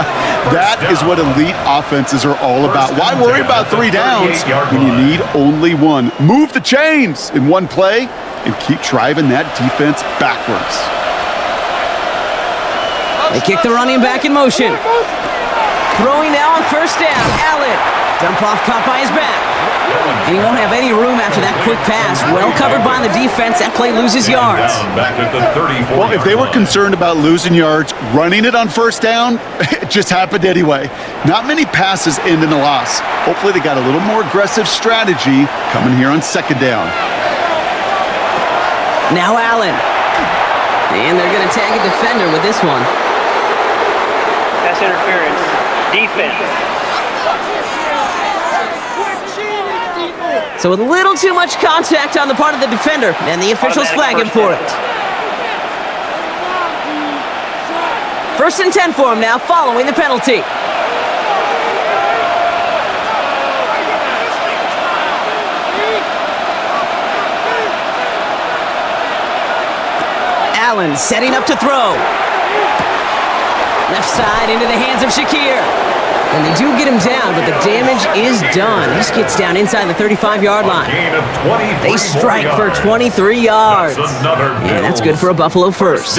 That is what elite offenses are all about. Why worry about 3 downs when you need only 1? Move the chains in one play and keep driving that defense backwards. They kick the running back in motion. Throwing now on first down. Allen. Dump off caught by his back. And he won't have any room after that quick pass. Well covered by the defense. That play loses yards. Back at the 34. Well, if they were concerned about losing yards, running it on first down, it just happened anyway. Not many passes end in a loss. Hopefully they got a little more aggressive strategy coming here on second down. Now Allen. And they're going to tag a defender with this one. That's interference. Defense. So with a little too much contact on the part of the defender, and the officials flag him for it. 1st and 10 for him now, following the penalty. Allen setting up to throw. Left side into the hands of Shakir. And they do get him down, but the damage is done. This gets down inside the 35-yard line. They strike for 23 yards. Yeah, that's good for a Buffalo first.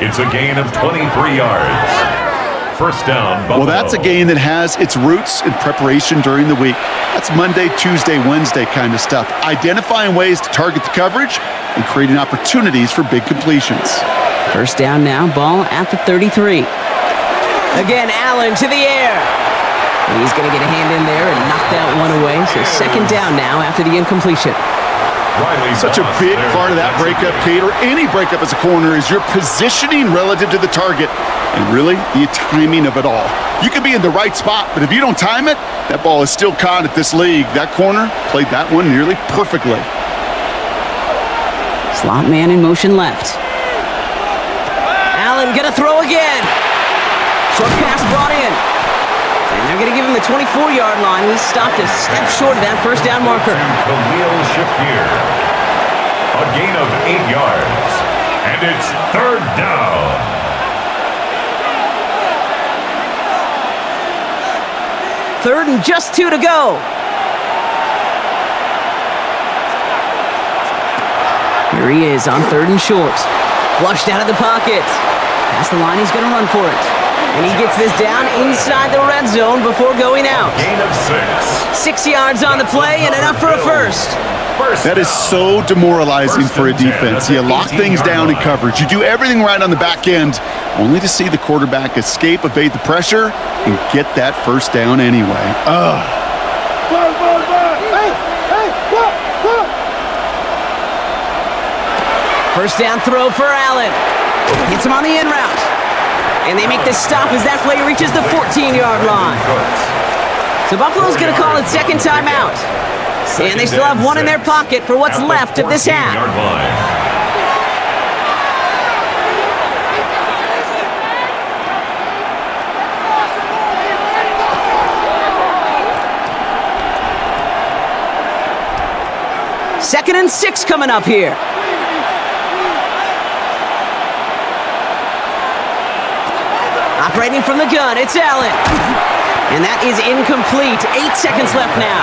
It's a gain of 23 yards. First down, Buffalo. Well, that's a game that has its roots in preparation during the week. That's Monday, Tuesday, Wednesday kind of stuff. Identifying ways to target the coverage and creating opportunities for big completions. First down now, ball at the 33. Again, Allen to the air. He's going to get a hand in there and knock that one away. So second down now after the incompletion. Such a big part of that breakup, Kate, or any breakup as a corner, is your positioning relative to the target and really the timing of it all. You can be in the right spot, but if you don't time it, that ball is still caught at this league. That corner played that one nearly perfectly. Slot man in motion left. Allen going to throw again. Short pass brought in. And they're going to give him the 24-yard line. He stopped a step short of that first down marker. Khalil Shakir. A gain of 8 yards. And it's third down. Third and just 2 to go. Here he is on 3rd and short. Flushed out of the pocket. Past the line, he's going to run for it. And he gets this down inside the red zone before going out. Gain of 6. 6 yards on the play and enough for a first. That is so demoralizing for a defense. You lock things down in coverage. You do everything right on the back end, only to see the quarterback escape, evade the pressure, and get that first down anyway. First down throw for Allen. Hits him on the in route. And they make this stop as that play reaches the 14-yard line. So Buffalo's going to call it second timeout. And they still have one in their pocket for what's left of this half. Second and 6 coming up here. Operating from the gun, it's Allen. And that is incomplete. 8 seconds left now.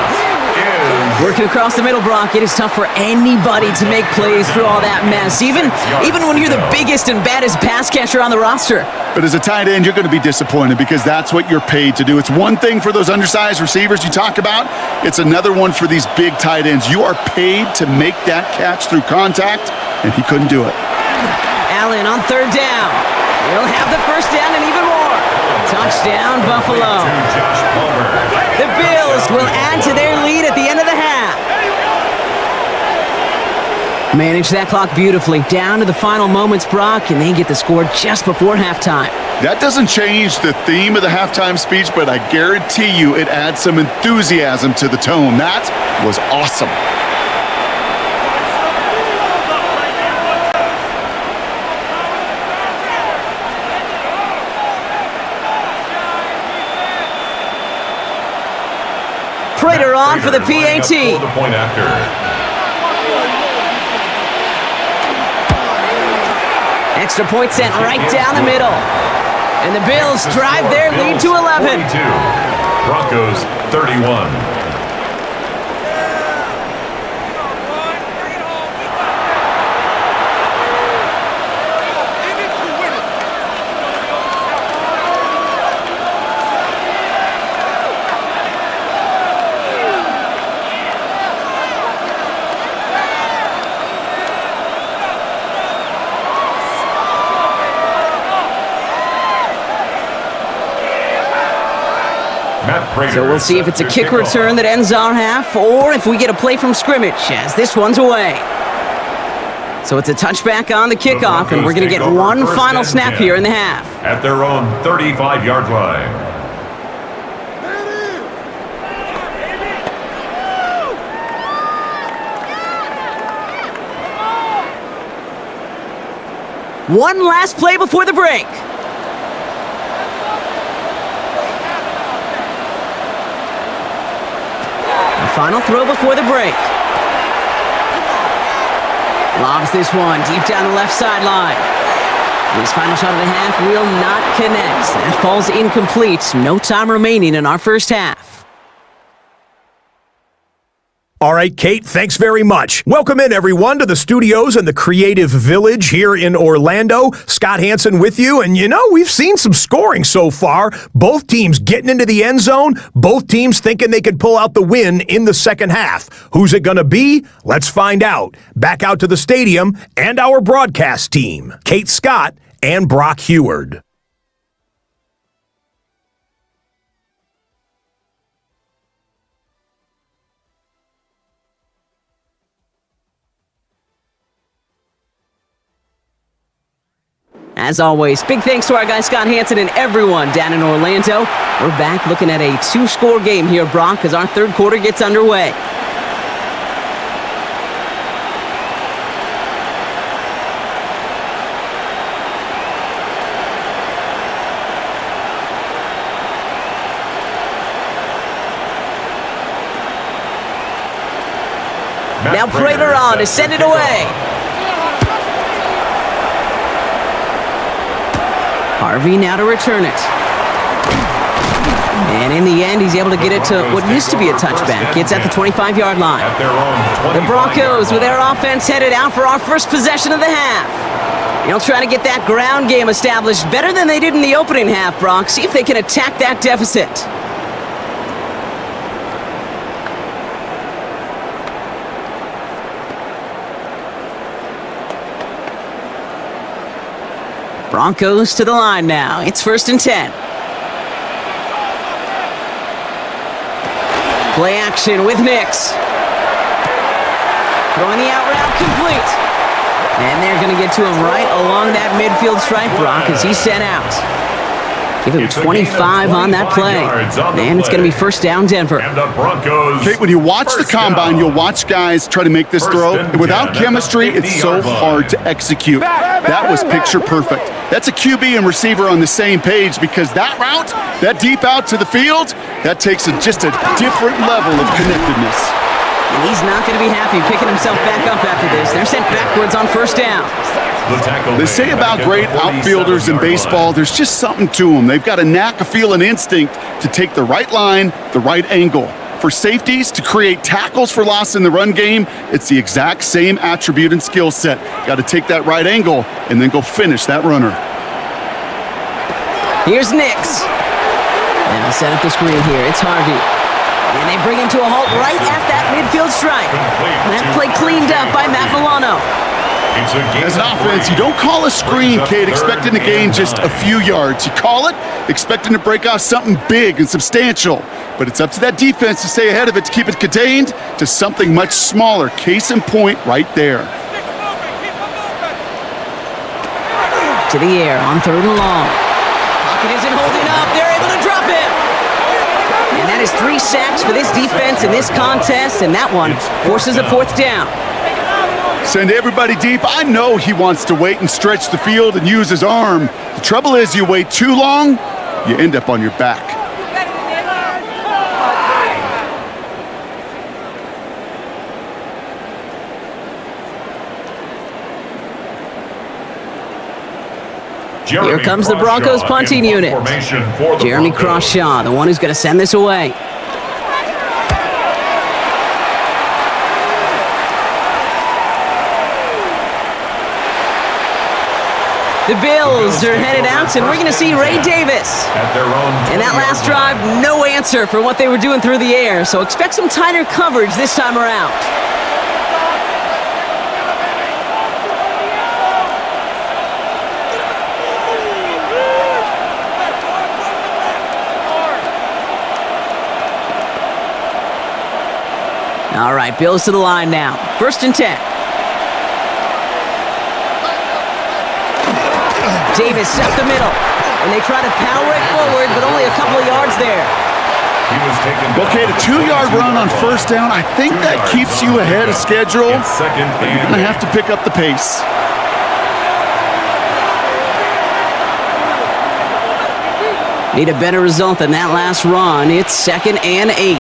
Working across the middle, Brock, it is tough for anybody to make plays through all that mess, even when you're the biggest and baddest pass catcher on the roster. But as a tight end, you're going to be disappointed because that's what you're paid to do. It's one thing for those undersized receivers you talk about. It's another one for these big tight ends. You are paid to make that catch through contact, and he couldn't do it. Allen on 3rd down. He'll have the first down and even more. Touchdown, Buffalo. The Bills will add to their lead at the end of the half. Manage that clock beautifully. Down to the final moments, Brock, and they get the score just before halftime. That doesn't change the theme of the halftime speech, but I guarantee you it adds some enthusiasm to the tone. That was awesome. Prater on for the PAT. The point after. Extra point sent right down the middle. And the Bills drive their lead to 11. 42, Broncos 31. So we'll see if it's a kick return that ends our half, or if we get a play from scrimmage, as this one's away. So it's a touchback on the kickoff, and we're going to get one final snap here in the half. At their own 35-yard line. One last play before the break. The final throw before the break. Lobs this one deep down the left sideline. His final shot of the half will not connect. That falls incomplete. No time remaining in our first half. All right, Kate, thanks very much. Welcome in, everyone, to the studios in the Creative Village here in Orlando. Scott Hansen with you, and we've seen some scoring so far. Both teams getting into the end zone, both teams thinking they could pull out the win in the second half. Who's it going to be? Let's find out. Back out to the stadium and our broadcast team, Kate Scott and Brock Heward. As always, big thanks to our guy Scott Hansen and everyone down in Orlando. We're back looking at a two-score game here, Brock, as our third quarter gets underway. Now Prater on to send it away. Harvey now to return it. And in the end, he's able to get it to what used to be a touchback. It's at the 25-yard line. The Broncos with their offense headed out for our first possession of the half. They'll try to get that ground game established better than they did in the opening half, Brock. See if they can attack that deficit. Broncos to the line now. It's 1st and 10. Play action with Nix. Throwing the out route complete. And they're going to get to him right along that midfield stripe, Brock, as he's sent out. Give him 25 on that play. And it's going to be 1st down, Denver. Kate, when you watch the combine, you'll watch guys try to make this throw. And without chemistry, it's so hard to execute. That was picture perfect. That's a QB and receiver on the same page, because that route, that deep out to the field, that takes just a different level of connectedness. And he's not going to be happy picking himself back up after this. They're sent backwards on 1st down. They say about great outfielders in baseball, there's just something to them. They've got a knack, a feel, and instinct to take the right line, the right angle. For safeties, to create tackles for loss in the run game, it's the exact same attribute and skill set. Got to take that right angle and then go finish that runner. Here's Nix. And I'll set up the screen here. It's Harvey. And they bring him to a halt right at that midfield stripe. That play cleaned up by Matt Milano. As an offense, you don't call a screen, Kate, expecting to gain just a few yards. You call it expecting to break off something big and substantial. But it's up to that defense to stay ahead of it, to keep it contained to something much smaller. Case in point right there. To the air on 3rd and long. Pocket isn't holding up. They're able to drop it. And that is 3 sacks for this defense in this contest, and that one forces a 4th down. Send everybody deep. I know he wants to wait and stretch the field and use his arm. The trouble is, you wait too long, you end up on your back. Here comes the Broncos punting unit. Jeremy Crawshaw, the one who's going to send this away. The Bills are headed out, and we're going to see Ray Davis. In that last drive, no answer for what they were doing through the air, so expect some tighter coverage this time around. right, Bills to the line now. 1st and 10. Davis up the middle, and they try to power it forward, but only a couple of yards there. Okay, the 2-yard run on 1st down, I think that keeps you ahead of schedule. You're going to have to pick up the pace. Need a better result than that last run. It's 2nd and 8.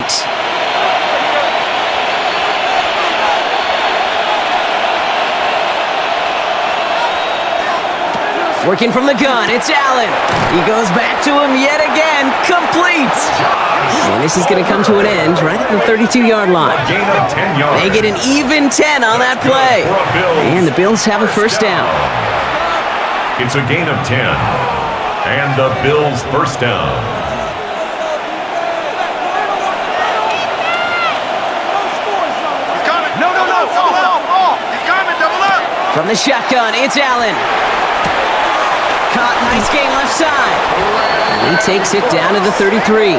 Working from the gun, it's Allen. He goes back to him yet again, complete. And this is going to come to an end right at the 32-yard line. They get an even 10 on that play. And the Bills have a 1st down. It's a gain of 10. And the Bills' 1st down. No, double up. He's coming, double up. From the shotgun, it's Allen. Caught, nice gain left side. And he takes it down to the 33.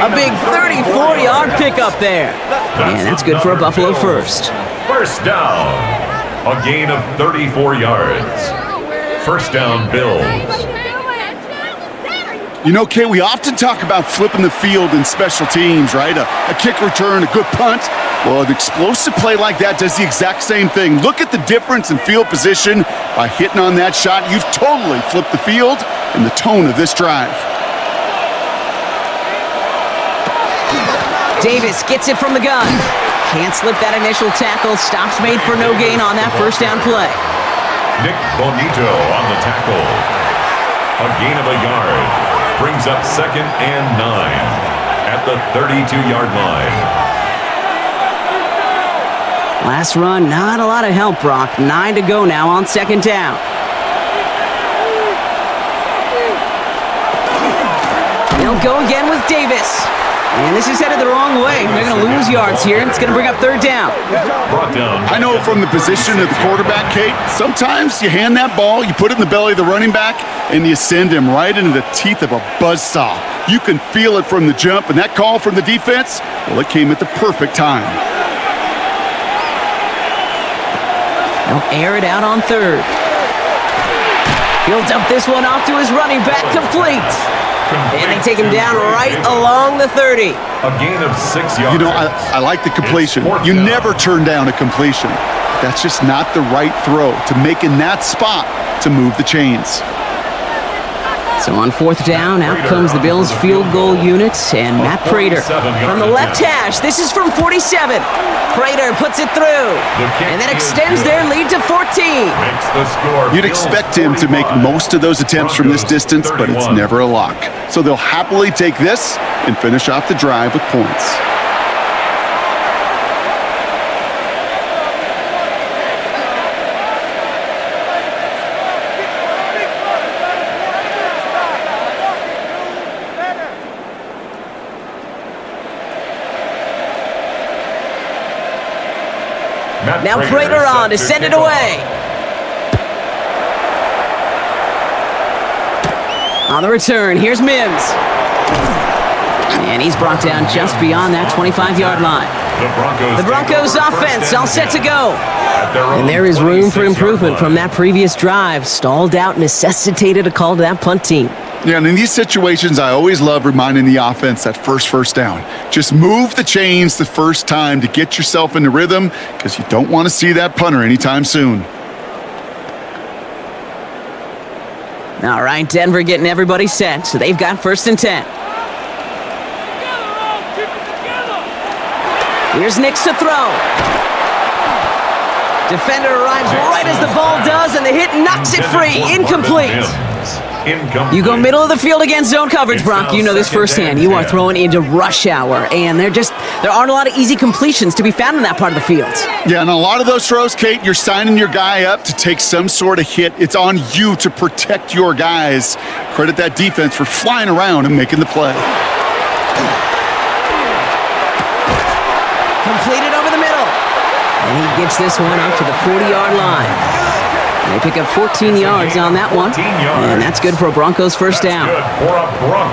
A big 34-yard pickup there. And that's good for a Buffalo 1st. 1st down. A gain of 34 yards. 1st down, Bills. You know, Kate, we often talk about flipping the field in special teams, right? A kick return, a good punt. Well, an explosive play like that does the exact same thing. Look at the difference in field position by hitting on that shot. You've totally flipped the field and the tone of this drive. Davis gets it from the gun. Can't slip that initial tackle. Stops made for no gain on that 1st down play. Nick Bonito on the tackle. A gain of a yard. Brings up 2nd and 9 at the 32-yard line. Last run, not a lot of help, Brock. 9 to go now on 2nd down. They'll go again with Davis. And this is headed the wrong way. They're going to lose yards here. It's going to bring up 3rd down. I know from the position of the quarterback, Kate, sometimes you hand that ball, you put it in the belly of the running back, and you send him right into the teeth of a buzzsaw. You can feel it from the jump, and that call from the defense, well, it came at the perfect time. They'll air it out on 3rd. He'll dump this one off to his running back, complete. And they take him down right along the 30. A gain of 6 yards. You know, I like the completion. You never turn down a completion. That's just not the right throw to make in that spot to move the chains. So on 4th down, out comes the Bills' field goal unit and Matt Prater. From the left hash, this is from 47. Prater puts it through and then extends their lead to 14. You'd expect him to make most of those attempts from this distance, but it's never a lock. So they'll happily take this and finish off the drive with points. Now Prater on to send it away. On the return, here's Mims. And he's brought down just beyond that 25-yard line. The Broncos offense all set to go. And there is room for improvement from that previous drive. Stalled out, necessitated a call to that punt team. Yeah, and in these situations, I always love reminding the offense that first down. Just move the chains the first time to get yourself into rhythm because you don't want to see that punter anytime soon. All right, Denver getting everybody set, so they've got 1st and 10. Here's Nix to throw. Defender arrives right as the ball does, and the hit knocks it free. Incomplete. You go middle of the field against zone coverage, Brock. You know this firsthand. You are throwing into rush hour, and there aren't a lot of easy completions to be found in that part of the field. Yeah, and a lot of those throws, Kate, you're signing your guy up to take some sort of hit. It's on you to protect your guys. Credit that defense for flying around and making the play. Completed over the middle. And he gets this one up to the 40-yard line. They pick up 14 yards on that one, and that's good for a Broncos first down.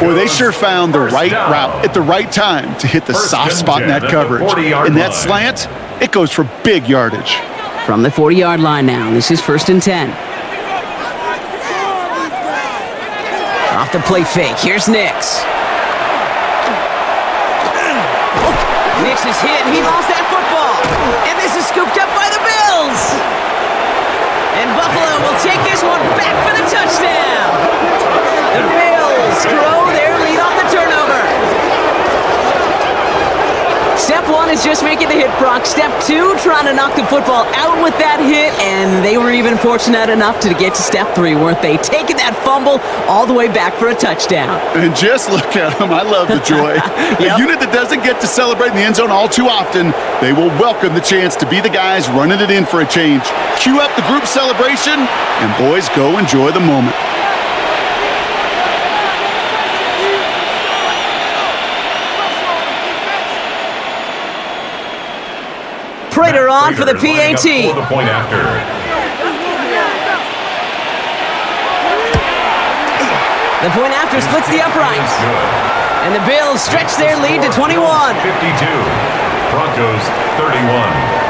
Boy, they sure found the right route at the right time to hit the soft spot in that coverage. And that slant, it goes for big yardage. From the 40-yard line now, this is 1st and 10. Off the play fake, here's Nix. Nix is hit, and he lost that football. And this is scooped up by the Bills. And Buffalo will take this one back for the touchdown. The Bills grow their lead off the turnover. Step 1 is just making the hit, Brock. Step 2, trying to knock the football out with that hit, and they were even fortunate enough to get to step 3, weren't they? Taking that fumble all the way back for a touchdown. And just look at them. I love the joy. A unit that doesn't get to celebrate in the end zone all too often, they will welcome the chance to be the guys running it in for a change. Cue up the group celebration, and boys, go enjoy the moment. Prater on for the PAT. The point after. The point after splits the uprights. And the Bills stretch their lead to 21. 52. Broncos 31.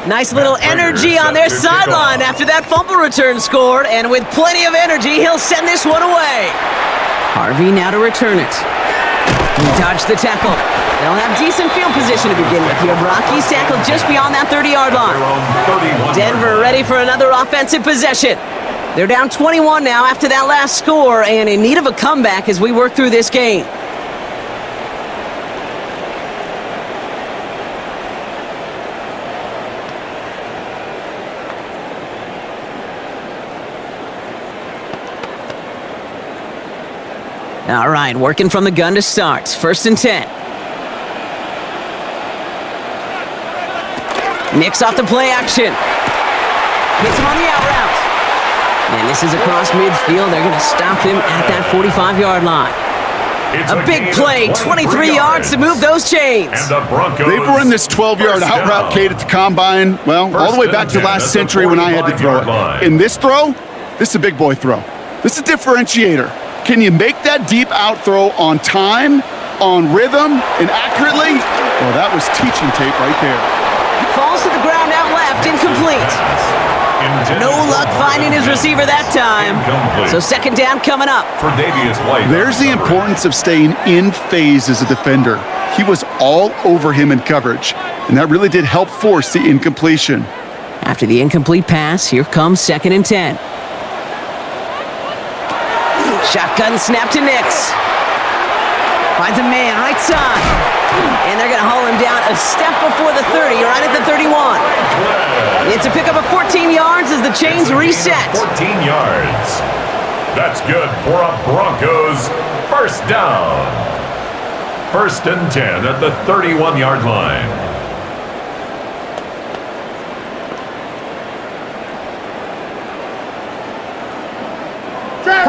Nice little energy on their sideline after that fumble return scored, and with plenty of energy, he'll send this one away. Harvey now to return it. He dodged the tackle. They'll have decent field position to begin with here, Brock. He's tackled just beyond that 30-yard line. Denver ready for another offensive possession. They're down 21 now after that last score, and in need of a comeback as we work through this game. All right, working from the gun to start. 1st and 10. Nix off the play action. Hits him on the out route. And this is across midfield. They're going to stop him at that 45-yard line. A big play, 23 yards to move those chains. They've run this 12-yard out route, Kate, at the combine, well, all the way back to last century when I had to throw it. In this throw, this is a big boy throw. This is a differentiator. Can you make that deep out throw on time, on rhythm, and accurately? Well, that was teaching tape right there. Falls to the ground out left, incomplete. No luck finding his receiver that time. So 2nd down coming up. There's the importance of staying in phase as a defender. He was all over him in coverage, and that really did help force the incompletion. After the incomplete pass, here comes 2nd and 10. Shotgun snap to Nix. Finds a man right side. And they're going to haul him down a step before the 30, right at the 31. It's a pickup of 14 yards as the chains reset. 14 yards. That's good for a Broncos first down. 1st and 10 at the 31-yard line.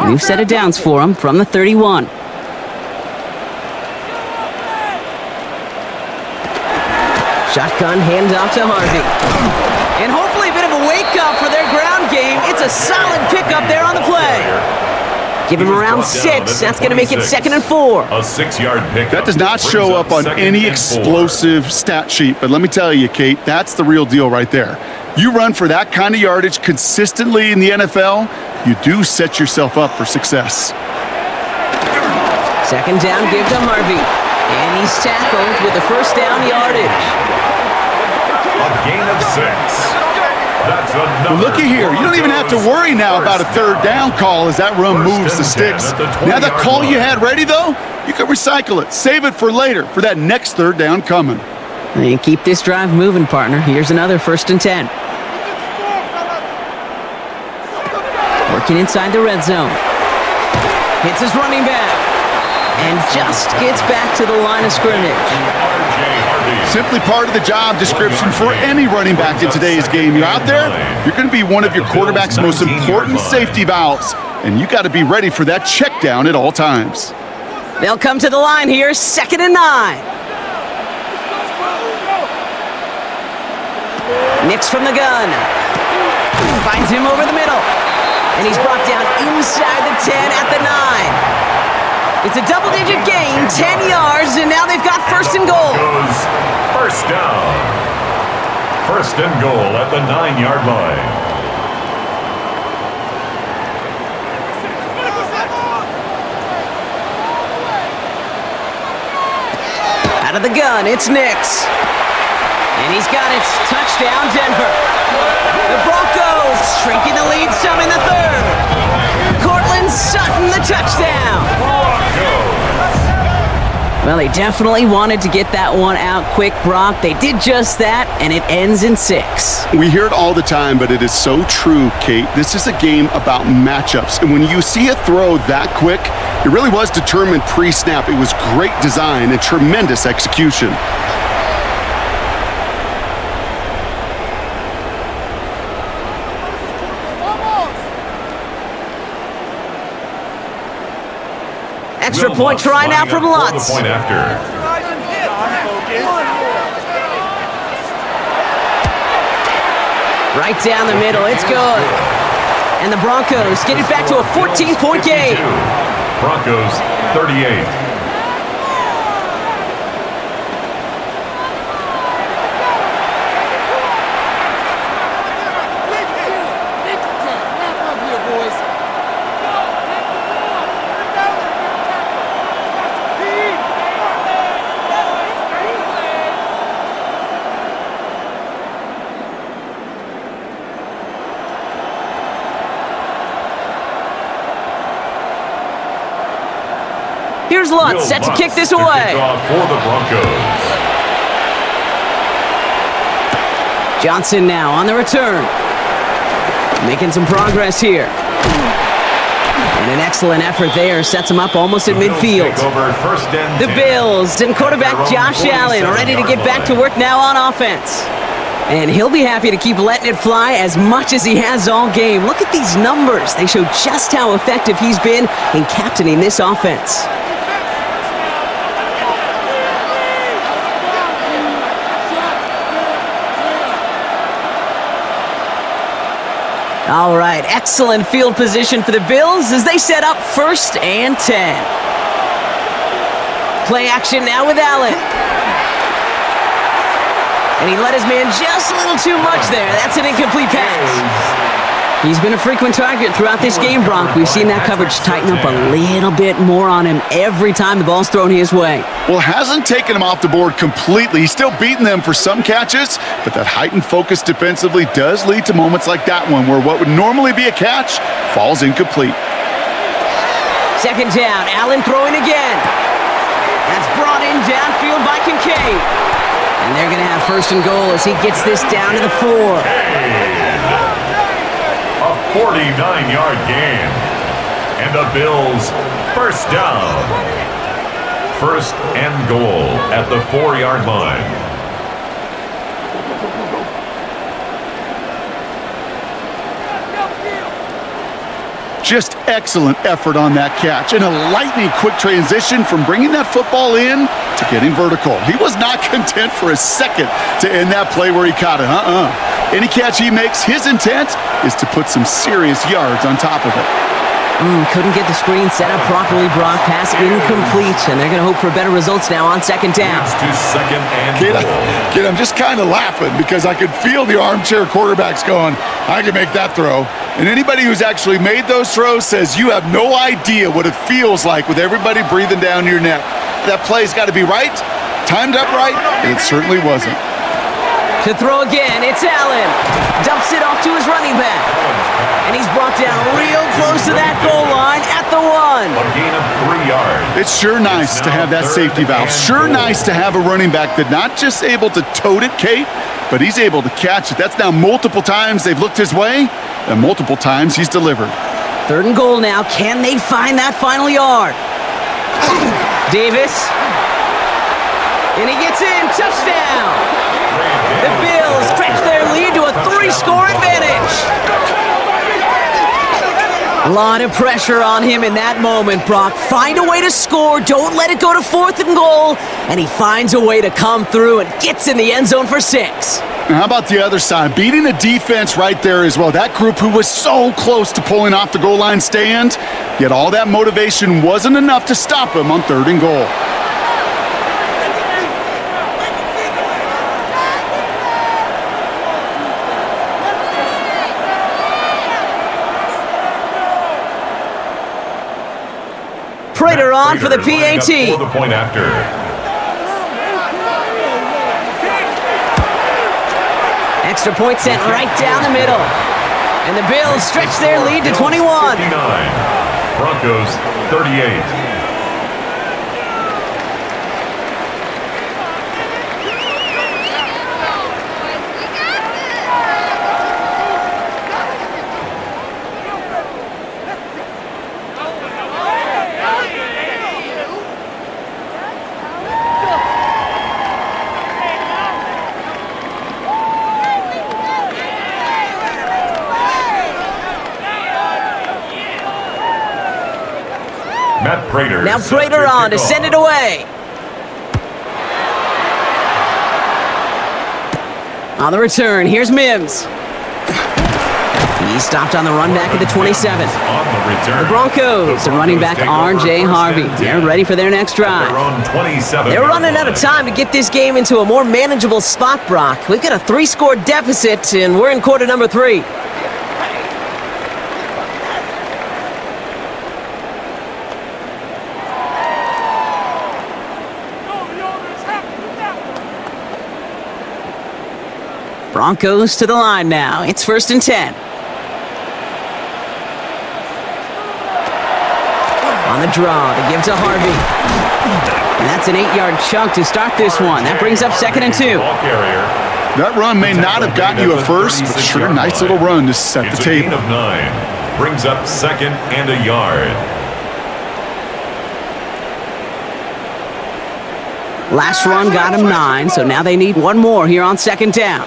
We've set it downs for him from the 31. Shotgun handoff to Harvey. And hopefully a bit of a wake-up for their ground game. It's a solid pickup there on the play. Give him around 6. That's going to make it 2nd and 4. A 6-yard pickup. That does not show up on any explosive stat sheet, but let me tell you, Kate, that's the real deal right there. You run for that kind of yardage consistently in the NFL, you do set yourself up for success. 2nd down, give to Harvey. And he's tackled with the 1st down yardage. A gain of 6. That's another. Well, looky here. You don't even have to worry now about a 3rd down call as that run moves the sticks. Now that call you had ready, though, you can recycle it. Save it for later for that next 3rd down coming. And keep this drive moving, partner. Here's another 1st and 10. Working inside the red zone. Hits his running back. And just gets back to the line of scrimmage. Simply part of the job description for any running back in today's game. You're out there, you're going to be one of your quarterback's most important safety valves. And you got to be ready for that check down at all times. They'll come to the line here, 2nd and 9. Nix from the gun. Finds him over the middle. And he's brought down inside the 10 at the 9. It's a double-digit gain, 10 yards, and now they've got 1st and goal. First down. 1st and goal at the 9-yard line. Out of the gun, it's Nix. And he's got it. Touchdown, Denver. The Broncos shrinking the lead some in the 3rd. Cortland Sutton, the touchdown. Well, they definitely wanted to get that one out quick, Brock. They did just that, and it ends in 6. We hear it all the time, but it is so true, Kate. This is a game about matchups. And when you see a throw that quick, it really was determined pre-snap. It was great design and tremendous execution. Extra point try now from Lutz. Point after. Right down the middle, it's good. And the Broncos get it back to a 14-point game. Broncos 38. Here's Lutz, set to kick this away. For the Broncos. Johnson now on the return. Making some progress here. And an excellent effort there. Sets him up almost at midfield. The Bills and quarterback Josh Allen ready to get back to work now on offense. And he'll be happy to keep letting it fly as much as he has all game. Look at these numbers. They show just how effective he's been in captaining this offense. All right, excellent field position for the Bills as they set up 1st and 10. Play action now with Allen. And he let his man just a little too much there. That's an incomplete pass. He's been a frequent target throughout this game, Bronk. We've seen that coverage tighten up a little bit more on him every time the ball's thrown his way. Well, hasn't taken him off the board completely. He's still beating them for some catches, but that heightened focus defensively does lead to moments like that one where what would normally be a catch falls incomplete. 2nd down, Allen throwing again. That's brought in downfield by Kincaid. And they're going to have 1st and goal as he gets this down to the 4. A 49-yard gain. And the Bills 1st down. 1st and goal at the 4-yard line. Just excellent effort on that catch and a lightning quick transition from bringing that football in to getting vertical. He was not content for a second to end that play where he caught it. Any catch he makes, his intent is to put some serious yards on top of it. Couldn't get the screen set up properly, Brock. Pass incomplete, and they're going to hope for better results now on 2nd down. It's to 2nd and Kid, I'm just kind of laughing because I could feel the armchair quarterbacks going, I can make that throw. And anybody who's actually made those throws says you have no idea what it feels like with everybody breathing down your neck. That play's got to be right, timed up right, and it certainly wasn't. To throw again, it's Allen. Dumps it off to his running back. And he's brought down real close to that goal line at the 1. a gain of 3 yards. It's sure nice to have that safety valve. Sure nice to have a running back that not just able to tote it, Kate, but he's able to catch it. That's now multiple times they've looked his way, and multiple times he's delivered. 3rd and goal now. Can they find that final yard? Davis. And he gets in. Touchdown. The Bills stretch their lead to a 3-score advantage. A lot of pressure on him in that moment, Brock. Find a way to score. Don't let it go to 4th and goal. And he finds a way to come through and gets in the end zone for 6. Now, how about the other side? Beating a defense right there as well. That group who was so close to pulling off the goal line stand, yet all that motivation wasn't enough to stop him on 3rd and goal. Prater on for the PAT. For the point after. Extra point sent right down the middle. And the Bills stretch their lead to 21. 59. Broncos 38. Prater now Prater on to send it away. On the return, here's Mims. He stopped on the run back at the 27. The Broncos are running back R.J. Harvey. They're ready for their next drive. They're running out of time to get this game into a more manageable spot, Brock. We've got a 3-score deficit, and we're in quarter number 3. Broncos to the line now. It's 1st and 10. On the draw, they give to Harvey. And that's an 8-yard chunk to start this one. That brings up 2nd and 2. That run may not have gotten you a first, but sure, nice little run to set the table. Gain of 9 brings up 2nd and a yard. Last run got him 9, so now they need one more here on 2nd down.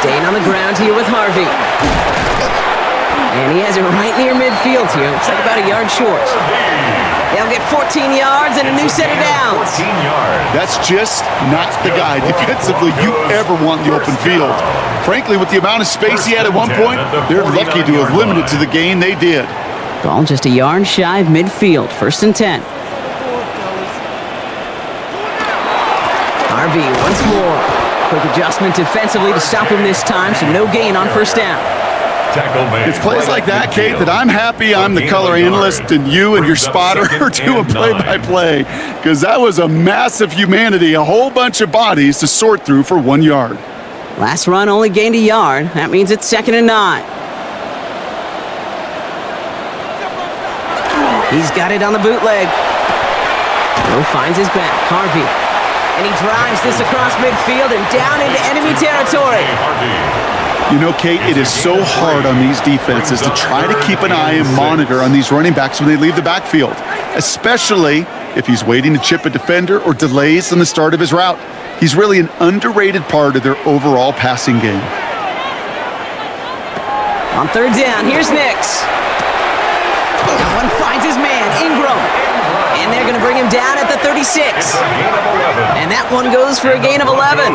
Staying on the ground here with Harvey. And he has it right near midfield here. Looks like about a yard short. They'll get 14 yards and a new set of downs. 14 yards. That's just not the guy defensively you ever want in the open field. Frankly, with the amount of space he had at one point, they're lucky to have limited to the gain they did. Ball just a yard shy of midfield. 1st and 10. Harvey once more. Quick adjustment defensively to stop him this time, so no gain on 1st down. It's plays like that, Kate, that I'm happy I'm the color analyst and you and your spotter are doing play-by-play, because that was a massive humanity, a whole bunch of bodies to sort through for 1 yard. Last run only gained a yard. That means it's 2nd and 9. He's got it on the bootleg. Joe finds his back. Harvey. And he drives this across midfield and down into enemy territory. You know, Kate, it is so hard on these defenses to try to keep an eye and monitor on these running backs when they leave the backfield, especially if he's waiting to chip a defender or delays on the start of his route. He's really an underrated part of their overall passing game. On 3rd down, here's Nix. That one finds his man, Ingram. And they're going to bring him down at the 36. And that one goes for a gain of 11.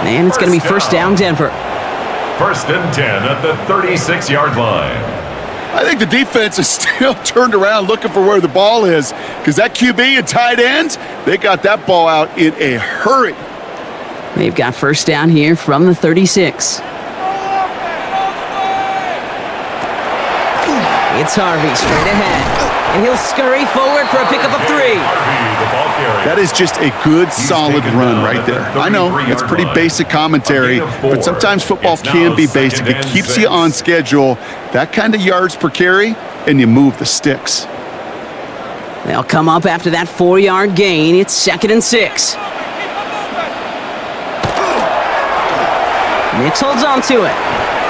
And it's going to be 1st down, Denver. 1st and 10 at the 36-yard line. I think the defense is still turned around looking for where the ball is, because that QB and tight end, they got that ball out in a hurry. They've got 1st down here from the 36. It's Harvey straight ahead. And he'll scurry forward for a pickup of 3. That is just a good, solid run right there. I know, it's pretty basic commentary, but sometimes football can be basic. It keeps you on schedule, that kind of yards per carry, and you move the sticks. They'll come up after that 4-yard gain. It's 2nd and 6. Nix holds on to it.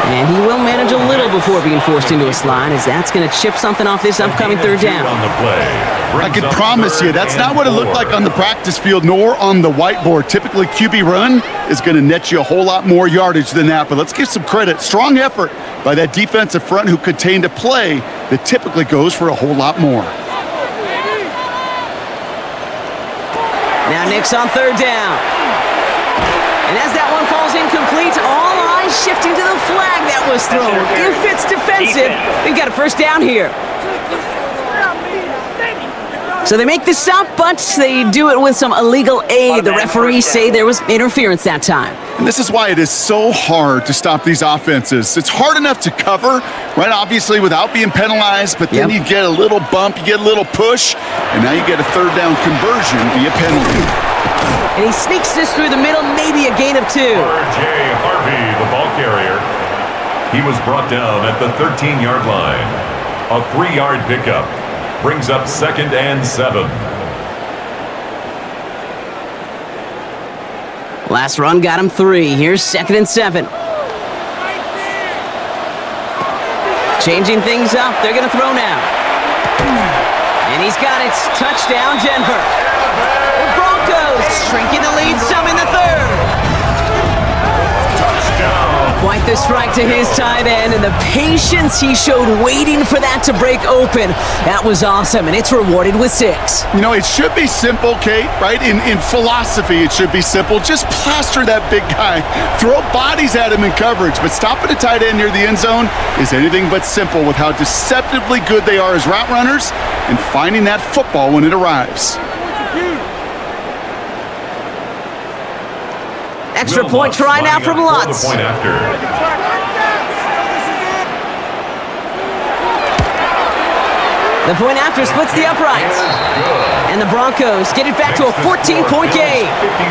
And he will manage a little before being forced into a slide, as that's going to chip something off this upcoming third down. I can promise you, that's not what it looked like on the practice field, nor on the whiteboard. Typically, QB run is going to net you a whole lot more yardage than that. But let's give some credit. Strong effort by that defensive front who contained a play that typically goes for a whole lot more. Now Nix on third down. And as that one falls incomplete, all eyes shifting to the flag that was thrown. If it's defensive, we've got a first down here. So they make the stop, but they do it with some illegal aid. The referees say there was interference that time. And this is why it is so hard to stop these offenses. It's hard enough to cover, right, obviously, without being penalized, but then you get a little bump, you get a little push, and now you get a third down conversion via penalty. And he sneaks this through the middle, maybe a gain of 2. R.J. Harvey, the ball carrier. He was brought down at the 13-yard line. A 3-yard pickup brings up 2nd and 7. Last run got him 3. Here's 2nd and 7. Changing things up. They're going to throw now. And he's got it. Touchdown, Denver. The Broncos shrinking the lead some in the third. Quite the strike to his tight end, and the patience he showed waiting for that to break open. That was awesome, and it's rewarded with 6. You know, it should be simple, Kate, right? In philosophy, it should be simple. Just plaster that big guy. Throw bodies at him in coverage, but stopping a tight end near the end zone is anything but simple with how deceptively good they are as route runners and finding that football when it arrives. Extra point try now from Lutz. The point after. The point after splits the uprights. And the Broncos get it back to a 14-point game. 59.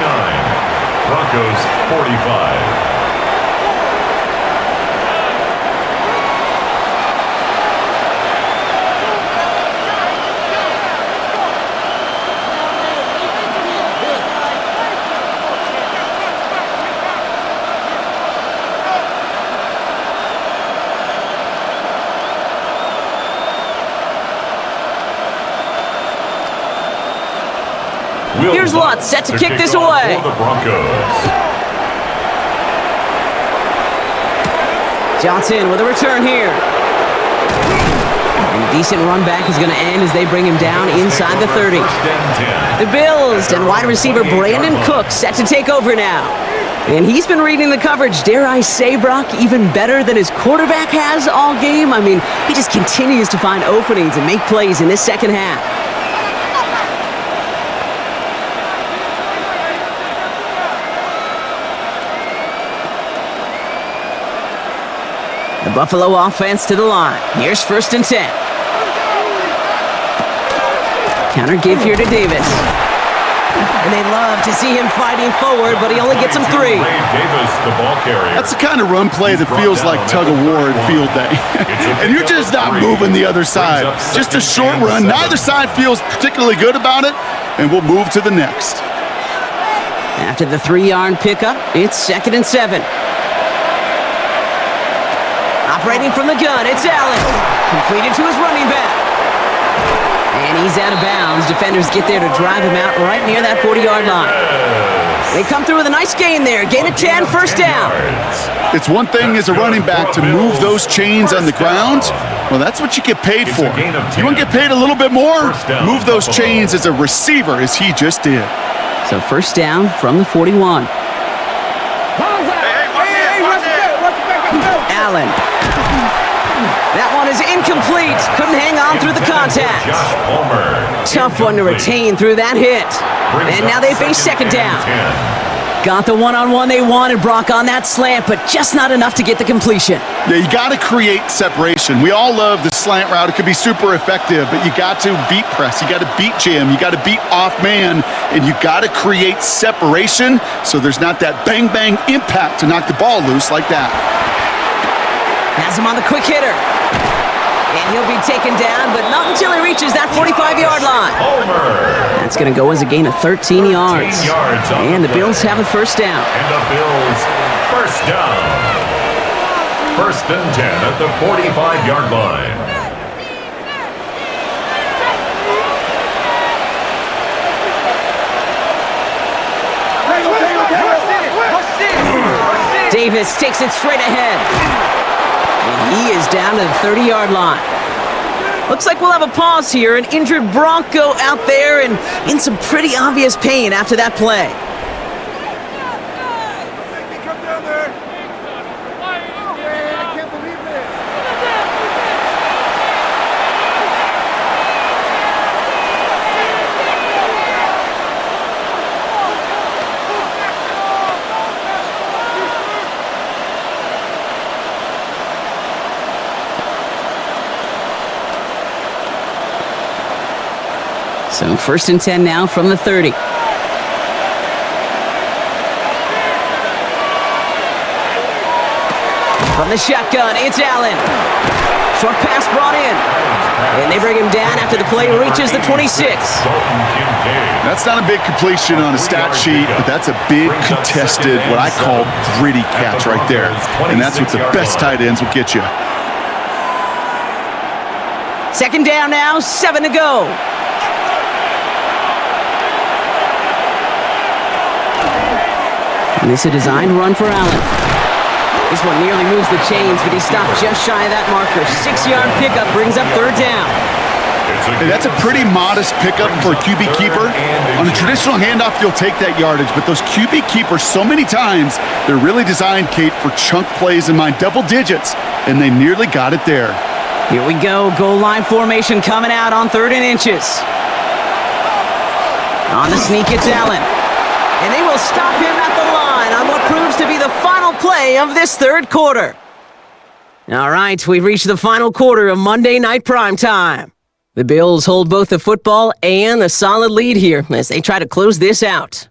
Broncos 45. Here's Lutz, set to kick this away. For the Broncos. Johnson with a return here. And a decent run back is going to end as they bring him down inside the 30. The Bills and wide receiver Brandon Cook set to take over now. And he's been reading the coverage, dare I say, Brock, even better than his quarterback has all game. I mean, he just continues to find openings and make plays in this second half. The Buffalo offense to the line. Here's 1st and 10. Counter give here to Davis. And they love to see him fighting forward, but he only gets him 3. Davis, the ball carrier. That's the kind of run play that feels like tug of war at field day. And you're just not moving the other side. Just a short run. Neither side feels particularly good about it, and we'll move to the next. After the 3-yard pickup, it's 2nd and 7. Operating from the gun, it's Allen. Completed to his running back. And he's out of bounds. Defenders get there to drive him out right near that 40-yard line. They come through with a nice gain there. Gain of 10, 1st down. It's one thing as a running back to move those chains on the ground. Well, that's what you get paid for. You want to get paid a little bit more? Move those chains as a receiver, as he just did. So 1st down from the 41. Allen. That one is incomplete. Couldn't hang on through the contact. Tough one to retain through that hit. And now they face 2nd down. Got the one-on-one they wanted, Brock, on that slant, but just not enough to get the completion. Yeah, you got to create separation. We all love the slant route. It could be super effective, but you got to beat press. You got to beat jam. You got to beat off man, and you got to create separation so there's not that bang-bang impact to knock the ball loose like that. Has him on the quick hitter. And he'll be taken down, but not until he reaches that 45-yard line. That's going to go as a gain of 13 yards. And the Bills have a 1st down. And the Bills 1st down. First and 10 at the 45-yard line. Davis takes it straight ahead. And he is down to the 30-yard line. Looks like we'll have a pause here. An injured Bronco out there and in some pretty obvious pain after that play. So first and 10 now from the 30. From the shotgun, it's Allen. Short pass brought in. And they bring him down after the play reaches the 26. That's not a big completion on a stat sheet, but that's a big contested, what I call gritty catch right there. And that's what the best tight ends will get you. Second down now, 7 to go. And this is a designed run for Allen. This one nearly moves the chains, but he stopped just shy of that marker. 6-yard pickup brings up third down. Hey, that's a pretty modest pickup for a QB keeper. On a traditional handoff, you'll take that yardage, but those QB keepers, so many times, they're really designed, Kate, for chunk plays in mind, double digits, and they nearly got it there. Here we go, goal line formation coming out on 3rd and inches. On the sneak, it's Allen. And they will stop him at the line on what proves to be the final play of this third quarter. All right, we've reached the final quarter of Monday Night Primetime. The Bills hold both the football and a solid lead here as they try to close this out.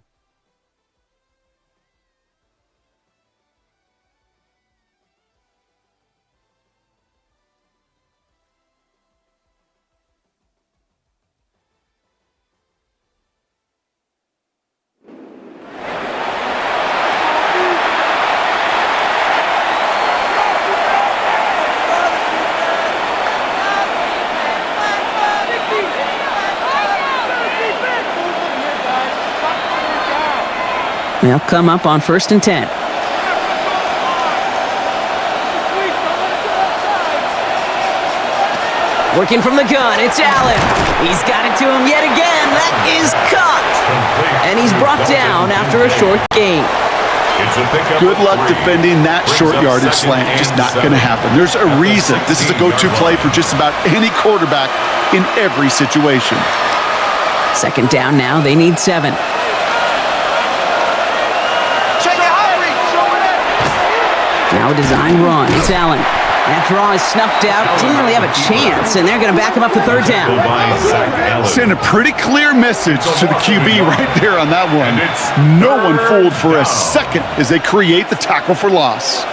They'll come up on 1st and 10. Working from the gun, it's Allen. He's got it to him yet again. That is caught. And he's brought down after a short gain. Good luck defending that short yardage slant. Just not going to happen. There's a reason. This is a go-to play for just about any quarterback in every situation. Second down now. They need 7. Now a design run. It's Allen. That draw is snuffed out. Didn't really have a chance, and they're going to back him up for third down. Send a pretty clear message to the QB right there on that one. No one fooled for a second as they create the tackle for loss.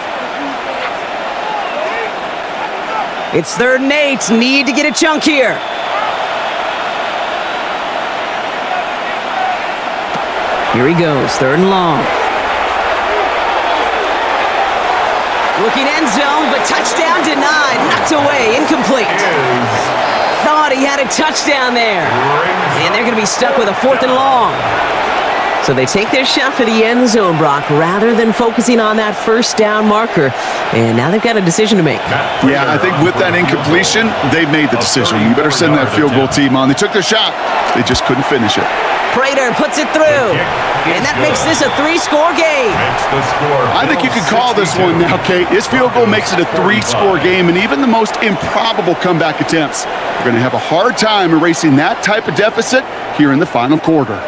It's 3rd and 8. Need to get a chunk here. Here he goes. 3rd and long. Looking end zone, but touchdown denied. Knocked away, incomplete. Thought he had a touchdown there. And they're going to be stuck with a 4th and long. So they take their shot for the end zone, Brock, rather than focusing on that first down marker. And now they've got a decision to make. Yeah, I think with that incompletion, they've made the decision. You better send that field goal team on. They took their shot. They just couldn't finish it. Prater puts it through. And that makes this a 3-score game. I think you could call this one now, Kate. His field goal makes it a 3-score game, and even the most improbable comeback attempts are going to have a hard time erasing that type of deficit here in the final quarter.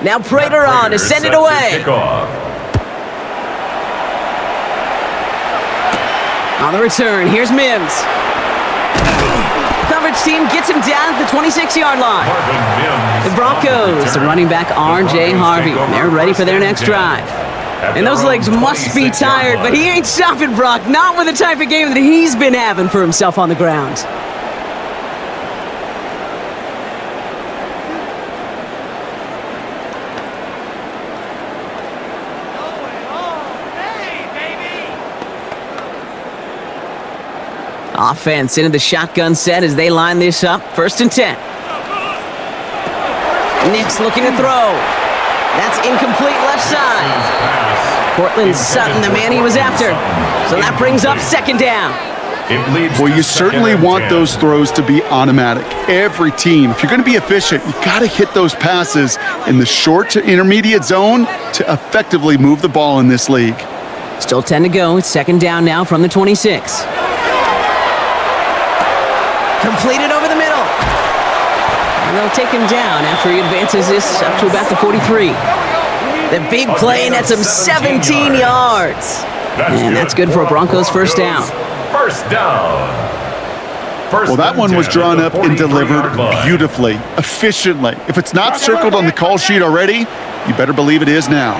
Now Prater on to send it away. On the return, here's Mims. Coverage team gets him down at the 26-yard line. The Broncos, the running back R.J. Harvey. They're ready for their next drive. And those legs must be tired, but he ain't stopping, Brock. Not with the type of game that he's been having for himself on the ground. Offense into the shotgun set as they line this up. 1st and 10. Nix looking to throw. That's incomplete left side. Cortland Sutton, the man he was after. So that brings up 2nd down. Well, you certainly want those throws to be automatic. Every team, if you're going to be efficient, you got to hit those passes in the short to intermediate zone to effectively move the ball in this league. Still 10 to go. It's 2nd down now from the 26. Completed over the middle. And they'll take him down after he advances this up to about the 43. The big play nets him 17 yards. And that's good for a Broncos 1st down. 1st down. Well, that one was drawn up and delivered beautifully, efficiently. If it's not circled on the call sheet already, you better believe it is now.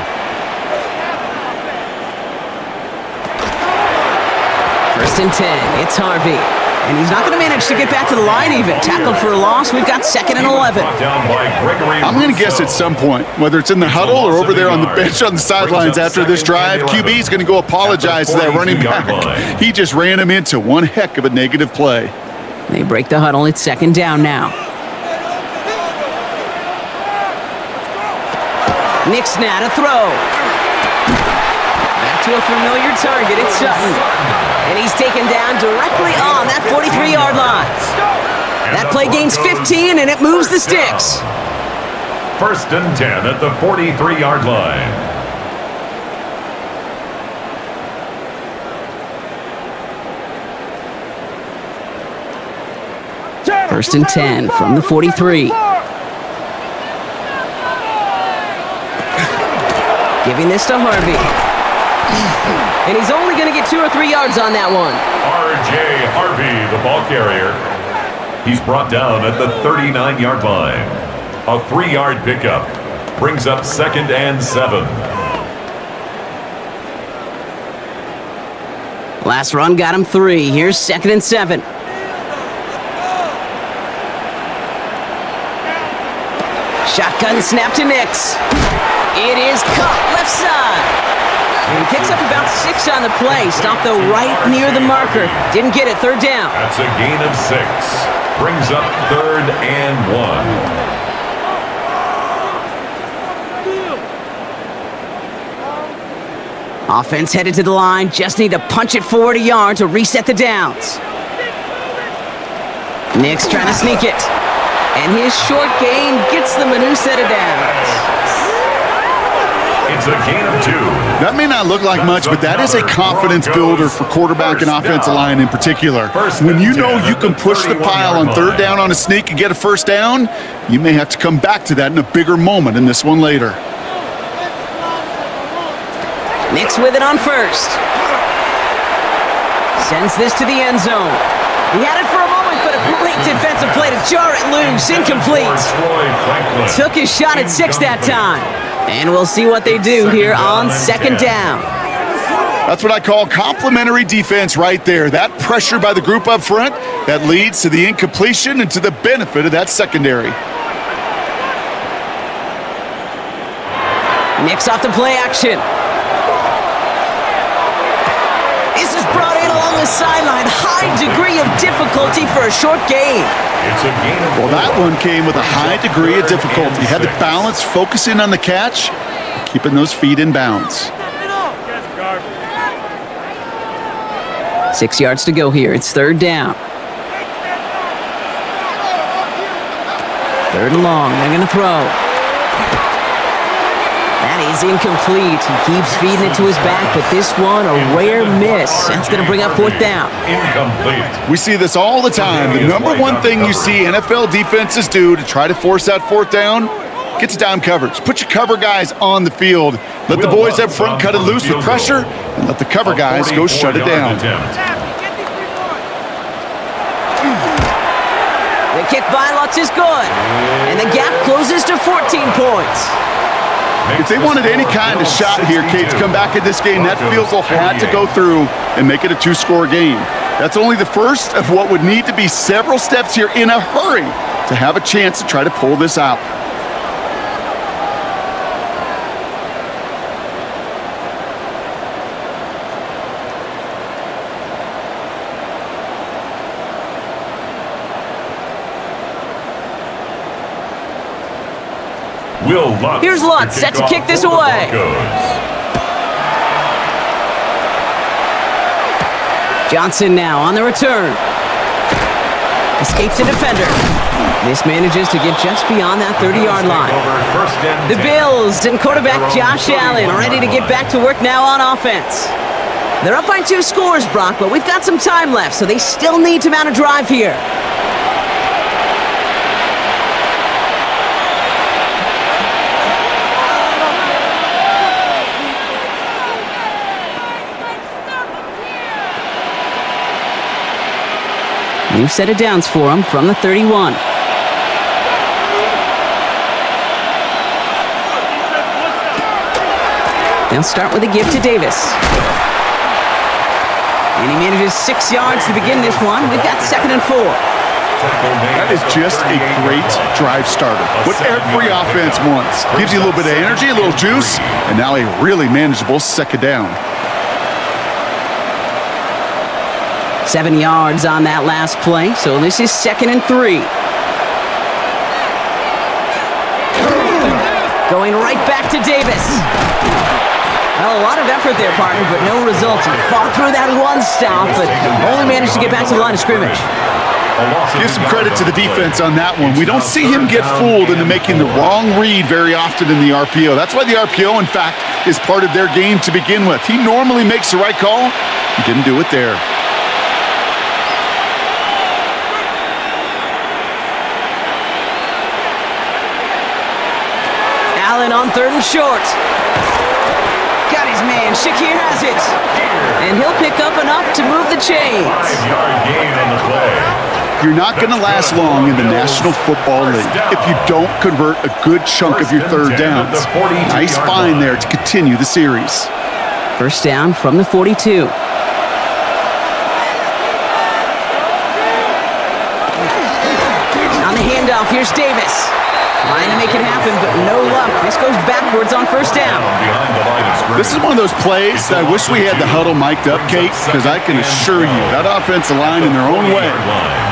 1st and 10. It's Harvey. And he's not going to manage to get back to the line even. Tackled for a loss. We've got 2nd and 11. I'm going to guess at some point, whether it's in the huddle or over there on the bench on the sidelines after this drive, QB is going to go apologize to that running back. He just ran him into one heck of a negative play. They break the huddle. It's 2nd down now. Nix now to throw. Back to a familiar target. It's Sutton. And he's taken down directly on that 43-yard line. That play gains 15, and it moves the sticks. 1st and 10 at the 43-yard line. First and 10 from the 43. Giving this to Harvey. And he's only going to get 2 or 3 yards on that one. R.J. Harvey, the ball carrier. He's brought down at the 39-yard line. A 3-yard pickup brings up 2nd and 7. Last run got him 3. Here's 2nd and 7. Shotgun snap to Nix. It is caught left side. And he picks up about 6 on the play. Stopped though right near the marker. Didn't get it. 3rd down. That's a gain of 6. Brings up 3rd and 1. Offense headed to the line. Just need to punch it forward a yard to reset the downs. Nix trying to sneak it. And his short gain gets them a new set of downs. It's a gain of 2. That may not look like much, but that is a confidence builder for quarterback and offensive line in particular. When you know you can push the pile on 3rd down on a sneak and get a 1st down, you may have to come back to that in a bigger moment in this one later. Nix with it on 1st. Sends this to the end zone. He had it for a moment, but a great defensive play to jar it loose. Incomplete. Took his shot at 6 that time. And we'll see what they do here on 2nd down. That's what I call complimentary defense right there. That pressure by the group up front that leads to the incompletion and to the benefit of that secondary. Nix off the play action. This is brought in along the sideline. High degree of difficulty for a short gain. Well, that one came with a high degree of difficulty. Had to balance, focusing on the catch, keeping those feet in bounds. 6 yards to go here. It's 3rd down. 3rd and long. They're going to throw. That is incomplete. He keeps feeding it to his back, but this one, a rare miss. That's going to bring up 4th down. Incomplete. We see this all the time. The number one thing you see NFL defenses do to try to force that 4th down, get to down coverage. Put your cover guys on the field. Let the boys up front cut it loose with pressure, and let the cover guys go shut it down. The kick by Lutz is good, and the gap closes to 14 points. If they wanted any kind of shot here, Kate, to come back in this game, that field goal had to go through and make it a two-score game. That's only the first of what would need to be several steps here in a hurry to have a chance to try to pull this out. Here's Lutz, set to kick this away. Johnson now on the return. Escapes the defender. This manages to get just beyond that 30-yard line. The Bills and quarterback Josh Allen are ready to get back to work now on offense. They're up by 2 scores, Brock, but we've got some time left, so they still need to mount a drive here. New set of downs for him from the 31. They'll start with a give to Davis. And he manages 6 yards to begin this one. We've got 2nd and 4. That is just a great drive starter. What every offense wants. Gives you a little bit of energy, a little juice, and now a really manageable 2nd down. 7 yards on that last play, so this is 2nd and 3. Going right back to Davis. Well, a lot of effort there, partner, but no results. He fought through that one stop, but only managed to get back to the line of scrimmage. Give some credit to the defense on that one. We don't see him get fooled into making the wrong read very often in the RPO. That's why the RPO, in fact, is part of their game to begin with. He normally makes the right call. He didn't do it there. Allen on 3rd and short. Got his man. Shakir has it. And he'll pick up enough to move the chains. 5-yard gain on the play. You're not going to last long in the National Football League if you don't convert a good chunk of your 3rd downs. Nice find there to continue the series. 1st down from the 42. On the handoff, here's Davis. Trying to make it happen, but no luck. This goes backwards on 1st down. This is one of those plays that I wish we had the huddle mic'd up, Kate, because I can assure you that offensive line in their own way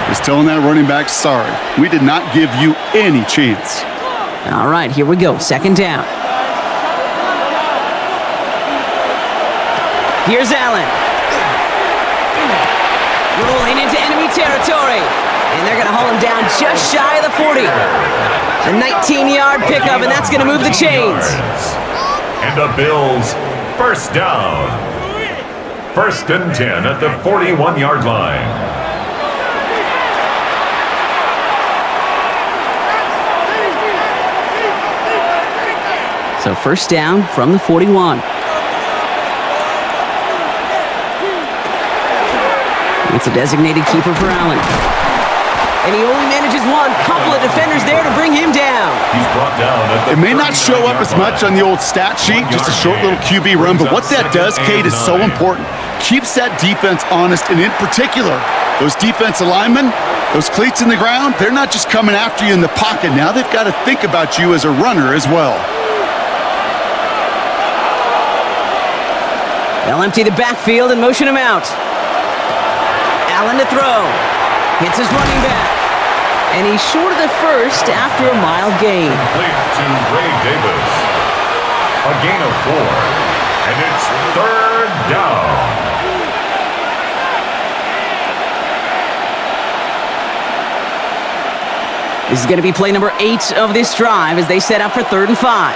is telling that running back, sorry, we did not give you any chance. All right, here we go. 2nd down. Here's Allen. Rolling into enemy territory. And they're going to haul him down just shy of the 40. A 19-yard pickup, and that's going to move the chains. And the Bills, 1st down. 1st and 10 at the 41-yard line. So 1st down from the 41. It's a designated keeper for Allen. And he only manages one. Couple of defenders there to bring him down. He's brought down at the It may not show up as much on the old stat sheet, just a short little QB run, but what that does, Kate, is so important. Keeps that defense honest, and in particular, those defensive linemen, those cleats in the ground, they're not just coming after you in the pocket. Now they've got to think about you as a runner as well. They'll empty the backfield and motion him out. Allen to throw. Hits his running back. And he's short of the 1st after a mild gain. Complete to Ray Davis. A gain of 4. And it's 3rd down. This is going to be play number 8 of this drive as they set up for 3rd and 5.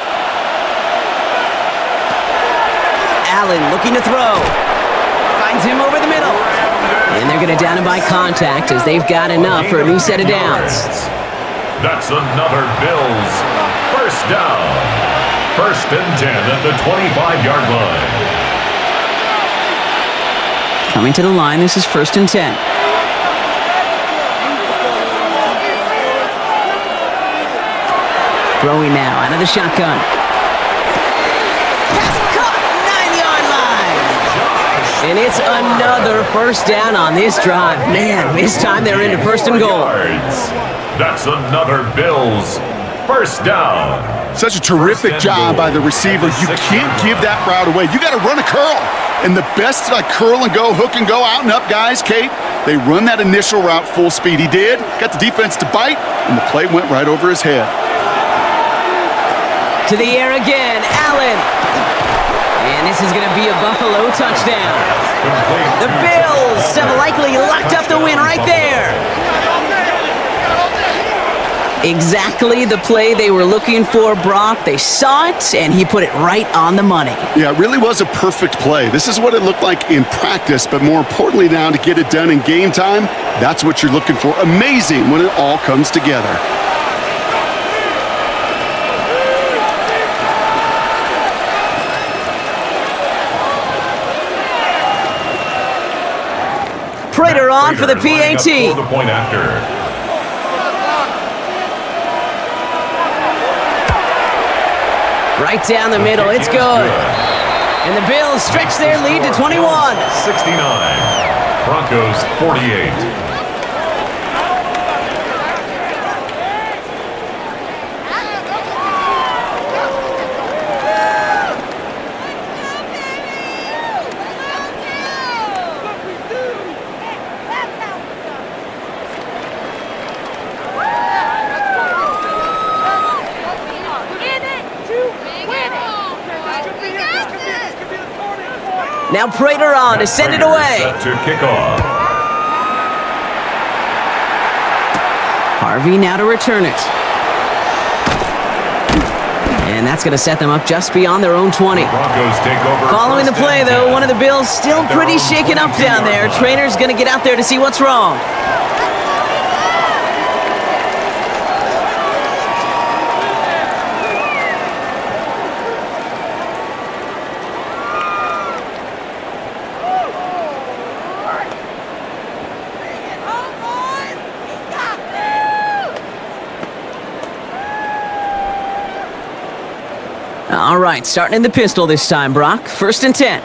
Allen looking to throw. Finds him over the middle. And they're going to down him by contact as they've got enough for a new set of downs. That's another Bills 1st down. 1st and 10 at the 25-yard line. Coming to the line, this is 1st and 10. Throwing now out of the shotgun. And it's another first down on this drive. Man, this time they're into first and goal. That's another Bills first down. Such a terrific job by the receiver. You can't give that route away. You got to run a curl. And the best curl and go, hook and go, out and up guys, Kate, they run that initial route full speed. He did. Got the defense to bite, and the play went right over his head. To the air again, Allen. And this is going to be a Buffalo touchdown. The Bills have likely locked up the win right there. Exactly the play they were looking for, Brock. They saw it, and he put it right on the money. Yeah, it really was a perfect play. This is what it looked like in practice, but more importantly now to get it done in game time, that's what you're looking for. Amazing when it all comes together. Prater on for the PAT. The point after. Right down the middle, it's good. And the Bills stretch their lead to 21. 69, Broncos 48. Now Prater on to send it away. Set to kick off. Harvey now to return it. And that's going to set them up just beyond their own 20. Broncos take over. Following the play, though, one of the Bills still pretty shaken up down there. Trainer's going to get out there to see what's wrong. All right, starting in the pistol this time, Brock. 1st and 10.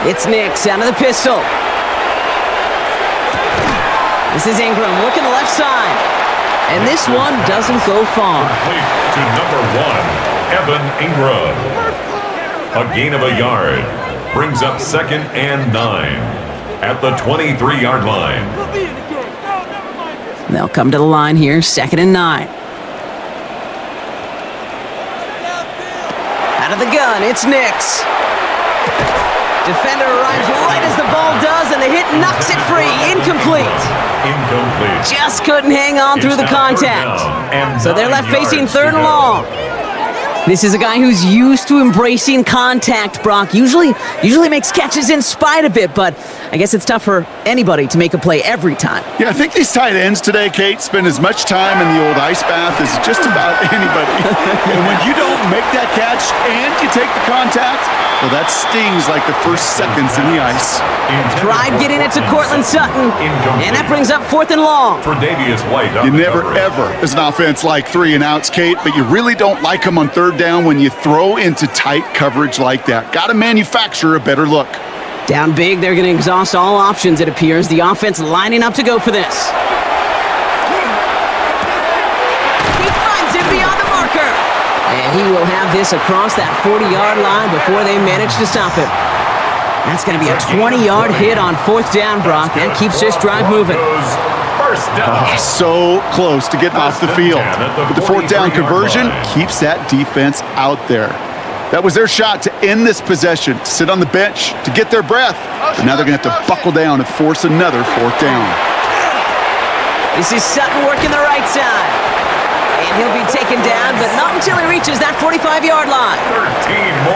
It's Nix out of the pistol. This is Ingram looking the left side. And this one doesn't go far. Complete to number 1, Evan Ingram. A gain of a yard. Brings up 2nd and 9 at the 23-yard line. They'll come to the line here, 2nd and 9. Out of the gun, it's Nix. Defender arrives right as the ball does, and the hit knocks it free. Incomplete. Just couldn't hang on through the contact. So they're left facing 3rd and long. This is a guy who's used to embracing contact, Brock. Usually makes catches in spite of it, but I guess it's tough for anybody to make a play every time. Yeah, I think these tight ends today, Kate, spend as much time in the old ice bath as just about anybody. And when you don't make that catch and you take the contact, well, that stings like the first seconds in the ice. Tried getting it to Cortland Sutton, and that brings up 4th and long. For Davius White. You never, ever, as an offense, like 3 and outs, Kate, but you really don't like them on 3rd down when you throw into tight coverage like that. Got to manufacture a better look. Down big, they're going to exhaust all options, it appears. The offense lining up to go for this. He finds it beyond the marker. And he will have this across that 40-yard line before they manage to stop him. That's going to be a 20-yard hit on 4th down, Brock. That keeps this drive moving. So close to getting off the field. But the 4th down conversion keeps that defense out there. That was their shot to end this possession, to sit on the bench, to get their breath. But now they're going to have to buckle down and force another 4th down. This is Sutton working the right side. And he'll be taken down, but not until he reaches that 45-yard line.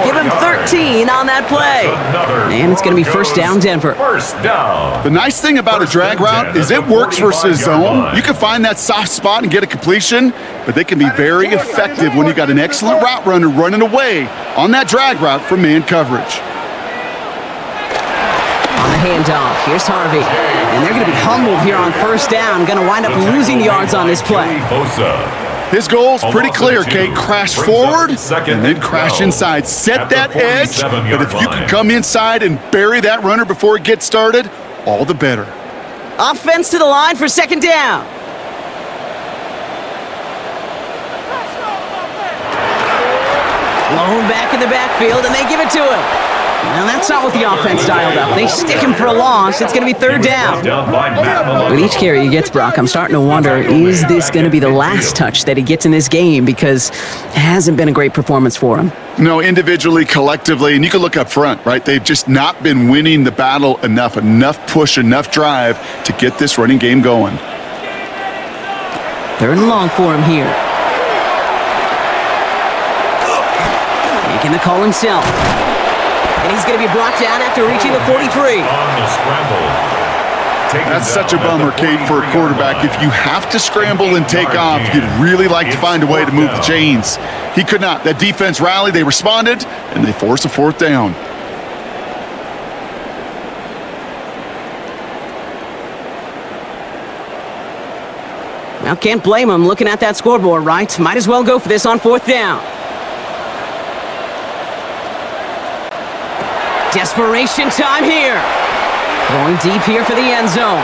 Give him 13 on that play. And it's going to be 1st down, Denver. First down. The nice thing about a drag route is it works versus zone. You can find that soft spot and get a completion, but they can be very effective when you got an excellent route runner running away on that drag route from man coverage. On the handoff, here's Harvey. And they're going to be humbled here on 1st down. Going to wind up losing yards on this play. His goal's pretty clear, Kate. Crash forward and then crash inside. Set that edge, but if you can come inside and bury that runner before it gets started, all the better. Offense to the line for second down. Blown back in the backfield, and they give it to him. Now, that's not what the offense dialed up. They stick him for a loss. It's going to be third down. With each carry he gets, Brock, I'm starting to wonder, is this going to be the last touch that he gets in this game? Because it hasn't been a great performance for him. No, individually, collectively, and you can look up front, right? They've just not been winning the battle enough push, enough drive to get this running game going. Third and long for him here. Making the call himself. And he's going to be brought down after reaching the 43. That's such a bummer, Kate, for a quarterback. If you have to scramble and take off, you'd really like to find a way to move the chains. He could not. That defense rallied, they responded, and they forced a fourth down. Well, can't blame him looking at that scoreboard, right? Might as well go for this on fourth down. Desperation time here. Going deep here for the end zone.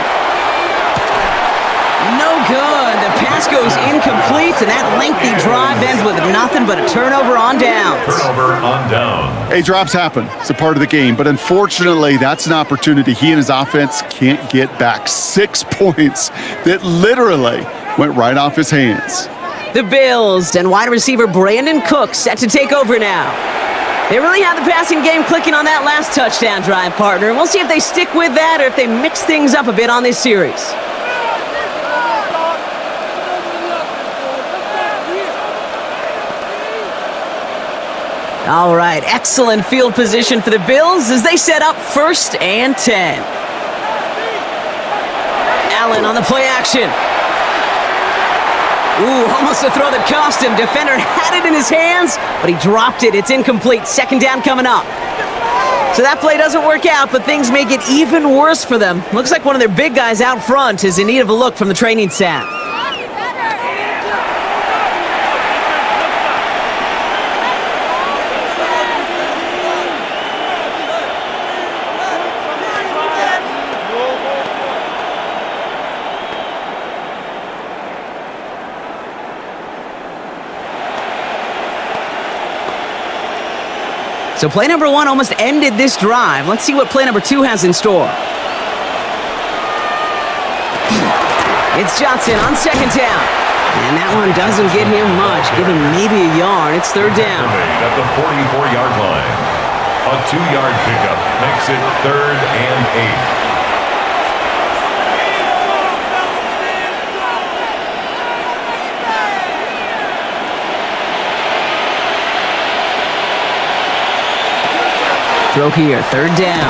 No good. The pass goes incomplete, and that lengthy drive ends with nothing but a turnover on downs. Turnover on down. Hey, drops happen. It's a part of the game. But unfortunately, that's an opportunity he and his offense can't get back. 6 points that literally went right off his hands. The Bills and wide receiver Brandon Cook set to take over now. They really have the passing game clicking on that last touchdown drive, partner. And we'll see if they stick with that or if they mix things up a bit on this series. All right, excellent field position for the Bills as they set up 1st and 10. Allen on the play action. Ooh, almost a throw that cost him. Defender had it in his hands, but he dropped it. It's incomplete. Second down coming up. So that play doesn't work out, but things make it even worse for them. Looks like one of their big guys out front is in need of a look from the training staff. So play number 1 almost ended this drive. Let's see what play number 2 has in store. It's Johnson on second down. And that one doesn't get him much. Give him maybe a yard. It's third down. At the 44-yard line. A 2-yard pickup makes it 3rd and 8. Throw here, third down.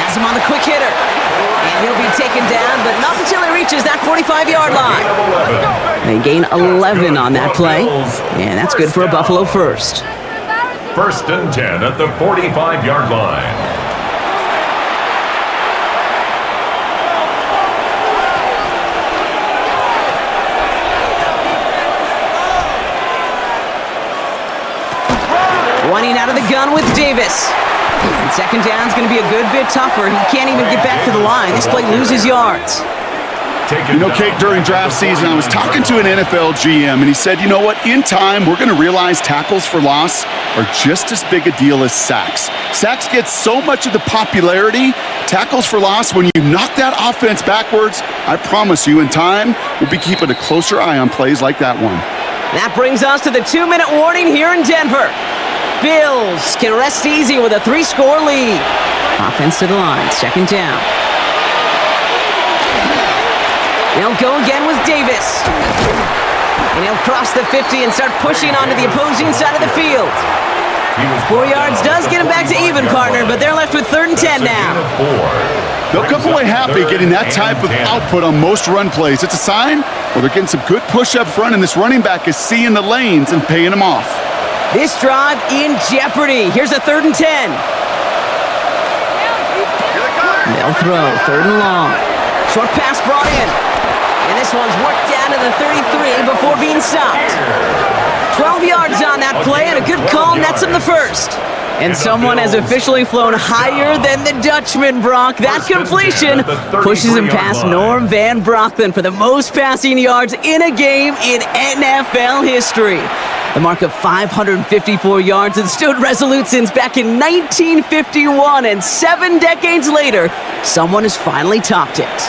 Has him on the quick hitter. And he'll be taken down, but not until he reaches that 45-yard line. They gain 11 on that play. And that's good for a Buffalo first. 1st and 10 at the 45-yard line. Running out of the gun with Davis. And second down's going to be a good bit tougher. He can't even get back to the line. This play loses yards. You know, Kate, during draft season, I was talking to an NFL GM, and he said, you know what, in time, we're going to realize tackles for loss are just as big a deal as sacks. Sacks get so much of the popularity. Tackles for loss, when you knock that offense backwards, I promise you, in time, we'll be keeping a closer eye on plays like that one. That brings us to the 2-minute warning here in Denver. Bills can rest easy with a 3-score lead. Offense to the line, second down. They'll go again with Davis. And he'll cross the 50 and start pushing onto the opposing side of the field. 4 yards does get him back to even, partner, but they're left with 3rd and 10 now. They'll come away happy getting that type of output on most run plays. It's a sign, well, they're getting some good push up front, and this running back is seeing the lanes and paying them off. This drive in jeopardy. Here's a 3rd and 10. They'll throw, 3rd and long. Short pass brought in. And this one's worked down to the 33 before being stopped. 12 yards on that play, and a good call nets him the first. And someone has officially flown higher than the Dutchman, Brock. That completion pushes him past Norm Van Brocklin for the most passing yards in a game in NFL history. The mark of 554 yards has stood resolute since back in 1951, and 7 decades later, someone has finally topped it.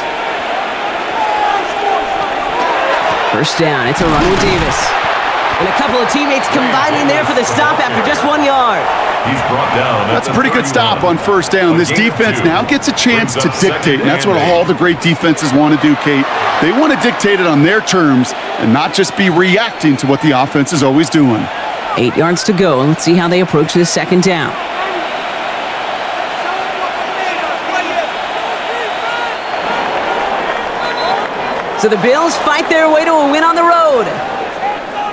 First down, it's a run with Davis. And a couple of teammates combining there for the stop after just 1 yard. He's brought down. That's a pretty good stop on first down. This defense now gets a chance to dictate, and that's what all the great defenses want to do, Kate. They want to dictate it on their terms and not just be reacting to what the offense is always doing. 8 yards to go, and let's see how they approach this second down. So the Bills fight their way to a win on the road.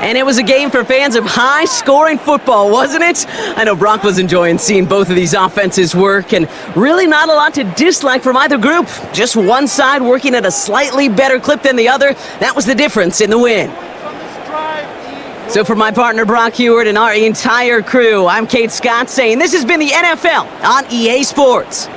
And it was a game for fans of high-scoring football, wasn't it? I know Brock was enjoying seeing both of these offenses work, and really not a lot to dislike from either group. Just one side working at a slightly better clip than the other. That was the difference in the win. So for my partner Brock Heward and our entire crew, I'm Kate Scott saying this has been the NFL on EA Sports.